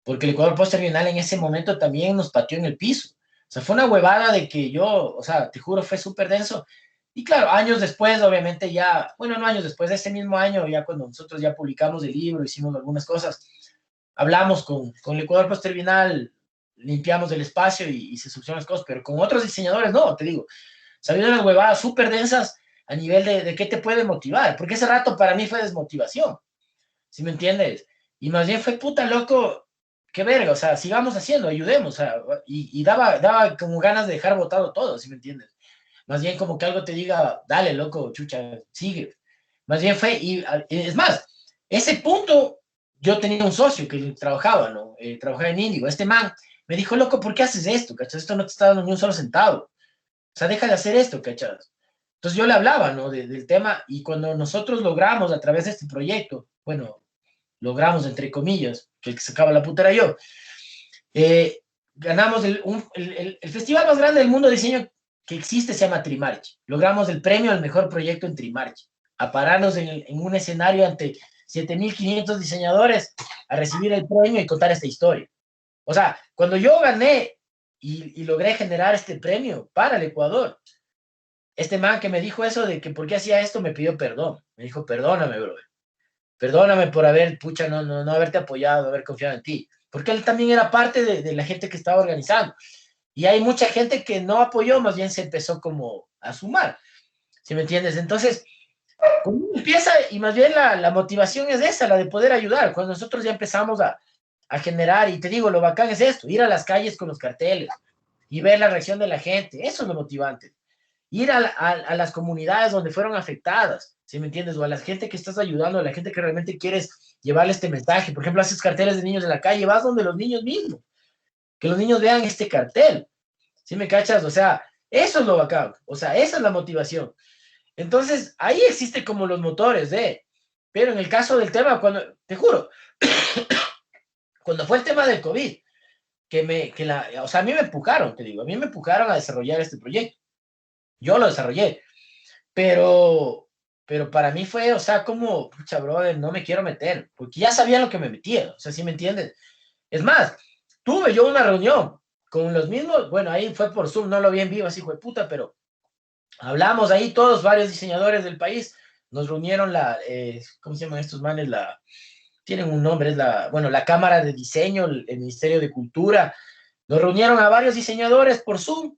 porque el Ecuador Póster Bienal en ese momento también nos pateó en el piso. O sea, fue una huevada de que yo, o sea, te juro, fue súper denso. Y claro, años después, obviamente ya, bueno, no años después, de ese mismo año, ya cuando nosotros ya publicamos el libro, hicimos algunas cosas, hablamos con el Ecuador Póster Bienal, limpiamos el espacio y se solucionan las cosas, pero con otros diseñadores no, te digo, salieron unas huevadas súper densas a nivel de qué te puede motivar, porque ese rato para mí fue desmotivación, ¿sí me entiendes? Y más bien fue puta loco, qué verga, o sea, sigamos haciendo, ayudemos, o sea, y daba como ganas de dejar botado todo, ¿sí me entiendes? Más bien como que algo te diga, dale, loco, chucha, sigue. Más bien fue, y es más, ese punto, yo tenía un socio que trabajaba, ¿no? Trabajaba en Índigo. Este man me dijo, loco, ¿por qué haces esto? ¿Cachas? Esto no te está dando ni un solo centavo. O sea, deja de hacer esto, ¿cachas? Entonces yo le hablaba, ¿no? Del tema, y cuando nosotros logramos a través de este proyecto, bueno, logramos entre comillas, que el que sacaba la puta era yo, ganamos el festival más grande del mundo de diseño que existe, se llama Trimarch. Logramos el premio al mejor proyecto en Trimarch, a pararnos en un escenario ante 7.500 diseñadores a recibir el premio y contar esta historia. O sea, cuando yo gané y logré generar este premio para el Ecuador, este man que me dijo eso de que por qué hacía esto me pidió perdón. Me dijo, perdóname, bro. Perdóname por haber, pucha, no haberte apoyado, haber confiado en ti. Porque él también era parte de la gente que estaba organizando. Y hay mucha gente que no apoyó, más bien se empezó como a sumar. ¿Sí me entiendes? Entonces, cuando empieza, y más bien la motivación es esa, la de poder ayudar. Cuando nosotros ya empezamos a generar, y te digo, lo bacán es esto, ir a las calles con los carteles y ver la reacción de la gente, eso es lo motivante. Ir a las comunidades donde fueron afectadas, ¿sí me entiendes? O a la gente que estás ayudando, a la gente que realmente quieres llevarle este mensaje. Por ejemplo, haces carteles de niños en la calle, vas donde los niños mismos, que los niños vean este cartel, ¿sí me cachas? O sea, eso es lo bacán, o sea, esa es la motivación. Entonces, ahí existe como los motores, pero en el caso del tema, cuando, te juro, cuando fue el tema del COVID, o sea, a mí me empujaron, te digo, a mí me empujaron a desarrollar este proyecto. Yo lo desarrollé, pero para mí fue, o sea, como, pucha, brother, no me quiero meter, porque ya sabía lo que me metía, o sea, ¿sí me entiendes? Es más, tuve yo una reunión con los mismos, bueno, ahí fue por Zoom, no lo vi en vivo, así fue puta, pero hablamos ahí todos, varios diseñadores del país, nos reunieron ¿cómo se llaman estos manes? Tienen un nombre, bueno, la Cámara de Diseño, el Ministerio de Cultura, nos reunieron a varios diseñadores por Zoom,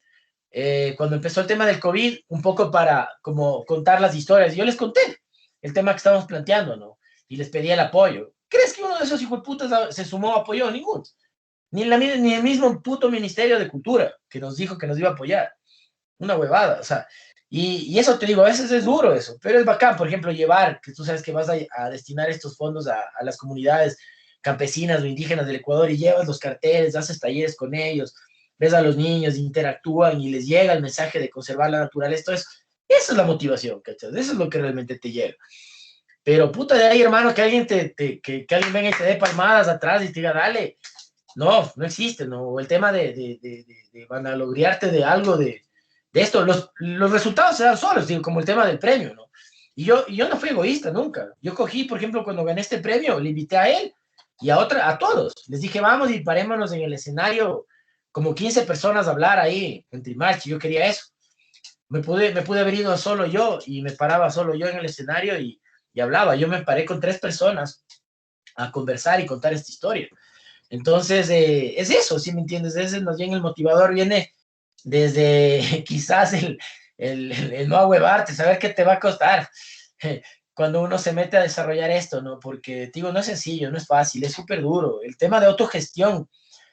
cuando empezó el tema del COVID, un poco para como contar las historias. Yo les conté el tema que estábamos planteando, ¿no? Y les pedí el apoyo. ¿Crees que uno de esos hijos de putas se sumó, apoyó? Ninguno. Ni el mismo puto Ministerio de Cultura que nos dijo que nos iba a apoyar. Una huevada, o sea. Y eso te digo, a veces es duro eso, pero es bacán, por ejemplo, llevar, que tú sabes que vas a destinar estos fondos a las comunidades campesinas o indígenas del Ecuador y llevas los carteles, haces talleres con ellos, ves a los niños, interactúan y les llega el mensaje de conservar la naturaleza. Eso es la motivación, ¿cachai? Eso es lo que realmente te llega. Pero puta de ahí, hermano, que alguien que alguien venga y te dé palmadas atrás y te diga, dale. No existe, ¿no? O el tema de vanagloriarte de algo de esto. Los resultados se dan solos, digo, como el tema del premio, ¿no? Y yo no fui egoísta nunca. Yo cogí, por ejemplo, cuando gané este premio, le invité a él y a todos. Les dije, vamos y parémonos en el escenario como 15 personas a hablar ahí en Trimarch. Yo quería eso. Me pude haber ido solo yo y me paraba solo yo en el escenario y hablaba. Yo me paré con 3 personas a conversar y contar esta historia. Entonces, es eso, ¿sí me entiendes? Ese más bien el motivador viene desde quizás el no ahuevarte, saber qué te va a costar cuando uno se mete a desarrollar esto, ¿no? Porque, digo, no es sencillo, no es fácil, es súper duro. El tema de autogestión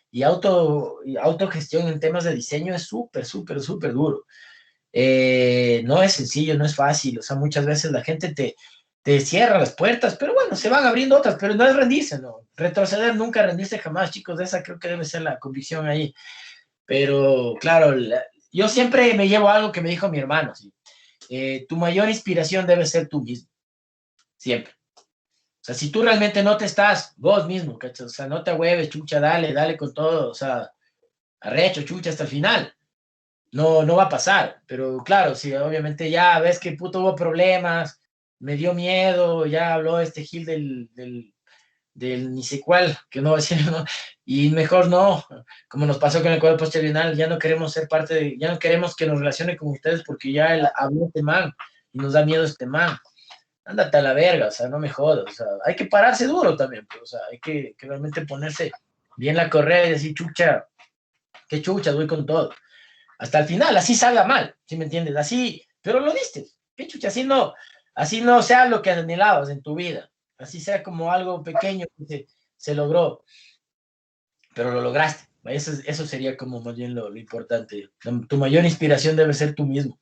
y autogestión en temas de diseño es súper, súper, súper duro. No es sencillo, no es fácil. O sea, muchas veces la gente te cierra las puertas, pero bueno, se van abriendo otras, pero no es rendirse, no. Retroceder, nunca rendirse jamás, chicos, esa creo que debe ser la convicción ahí. Pero claro, yo siempre me llevo algo que me dijo mi hermano, ¿sí? Tu mayor inspiración debe ser tú mismo, siempre. O sea, si tú realmente no te estás, vos mismo, ¿cachai? O sea, no te ahueves, chucha, dale, dale con todo, o sea, arrecho, chucha, hasta el final. No, no va a pasar, pero claro, si obviamente ya ves que puto hubo problemas, me dio miedo, ya habló este Gil del ni sé cuál, que no va a decir, ¿no? Y mejor no, como nos pasó con el cuadro posterional, ya no queremos ser parte de, ya no queremos que nos relacione con ustedes porque ya habló este man y nos da miedo este man. Ándate a la verga, o sea, no me jodas, o sea, hay que pararse duro también, pues, o sea, hay que realmente ponerse bien la correa y decir, chucha, qué chucha, voy con todo. Hasta el final, así salga mal, ¿sí me entiendes? Así, pero lo diste, qué chucha, así no sea lo que anhelabas en tu vida, así sea como algo pequeño que se logró, pero lo lograste. Eso sería como más bien lo importante. Tu mayor inspiración debe ser tú mismo.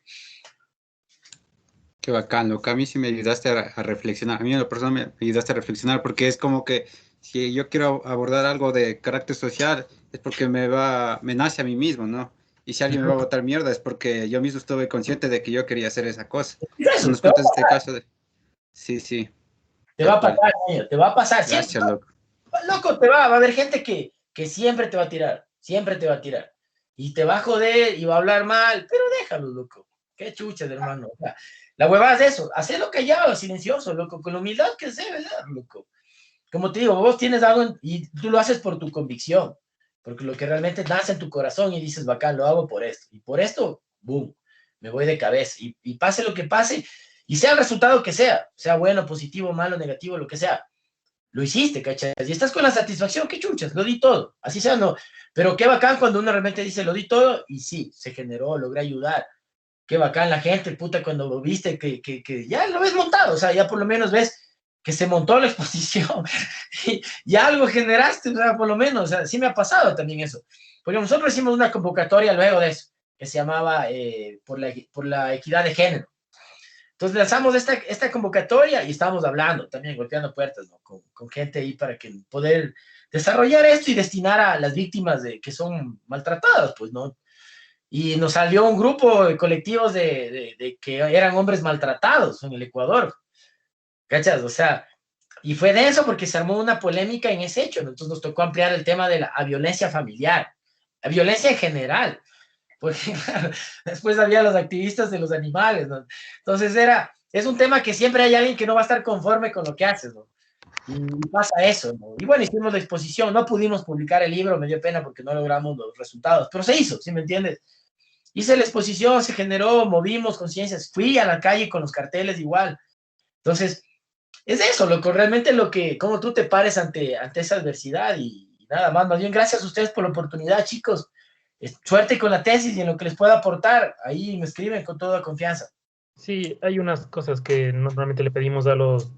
Qué bacán, loco. A mí sí me ayudaste a reflexionar. A mí en lo personal me ayudaste a reflexionar porque es como que si yo quiero abordar algo de carácter social es porque me nace a mí mismo, ¿no? Y si alguien me va a botar mierda es porque yo mismo estuve consciente de que yo quería hacer esa cosa. Entonces Eso, nos cuentas este caso de... Sí, sí, te va tal a cual. pasar, niño, te va a pasar. Siempre, Gracias, loco. loco, va a haber gente que siempre te va a tirar, siempre te va a tirar. Y te va a joder y va a hablar mal, pero déjalo, loco. Qué chucha, hermano. O sea, la huevada es eso, hacerlo callado, silencioso, loco, con la humildad que se debe dar, loco. Como te digo, vos tienes algo y tú lo haces por tu convicción, porque lo que realmente nace en tu corazón y dices, bacán, lo hago por esto. Y por esto, boom, me voy de cabeza. Y pase lo que pase, y sea el resultado que sea bueno, positivo, malo, negativo, lo que sea, lo hiciste, ¿cachai? Y estás con la satisfacción, qué chuchas, lo di todo, así sea, no. Pero qué bacán cuando uno realmente dice, lo di todo, y sí, se generó, logré ayudar. Qué bacán la gente, puta, cuando lo viste, que ya lo ves montado, o sea, ya por lo menos ves que se montó la exposición y algo generaste, o sea, por lo menos, o sea, sí me ha pasado también eso. Porque nosotros hicimos una convocatoria luego de eso, que se llamaba por la equidad de género. Entonces lanzamos esta convocatoria y estábamos hablando también, golpeando puertas, ¿no? Con gente ahí para que poder desarrollar esto y destinar a las víctimas que son maltratadas, pues, ¿no? Y nos salió un grupo de colectivos de que eran hombres maltratados en el Ecuador, ¿cachas? O sea, y fue denso porque se armó una polémica en ese hecho, ¿no? Entonces nos tocó ampliar el tema de la violencia familiar, la violencia en general, porque claro, después había los activistas de los animales, ¿no? Entonces es un tema que siempre hay alguien que no va a estar conforme con lo que haces, ¿no? Y pasa eso, ¿no? Y bueno, hicimos la exposición, no pudimos publicar el libro, me dio pena porque no logramos los resultados, pero se hizo, ¿sí me entiendes? Hice la exposición, se generó, movimos conciencias, fui a la calle con los carteles igual. Entonces, es eso, loco, realmente cómo tú te pares ante esa adversidad y nada más. Más bien, gracias a ustedes por la oportunidad, chicos. Suerte con la tesis y en lo que les pueda aportar. Ahí me escriben con toda confianza. Sí, hay unas cosas que normalmente le pedimos a los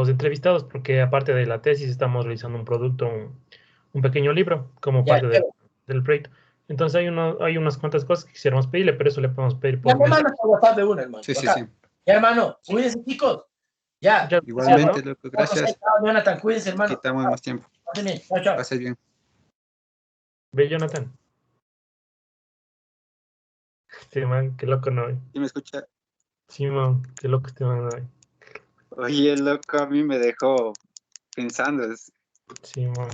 entrevistados, porque aparte de la tesis estamos realizando un producto, un pequeño libro, como Ya, parte del proyecto. Entonces hay unas cuantas cosas que quisiéramos pedirle, pero eso le podemos pedir ya por me mensaje. mandas por WhatsApp de una, hermano. Sí, sí, Acá. sí. Ya, hermano, Sí, cuídense, chicos. Ya. ya, gracias, ¿no? Igualmente, loco, gracias. Jonathan, cuídense, No hermano. quitamos más tiempo. Pásenme. Chao, chao. Pases bien. Ve, Jonathan. Este man, qué loco no hay. ¿Sí me escucha? Sí, man, qué loco este man no hay. Oye, loco, a mí me dejó pensando. Sí, man.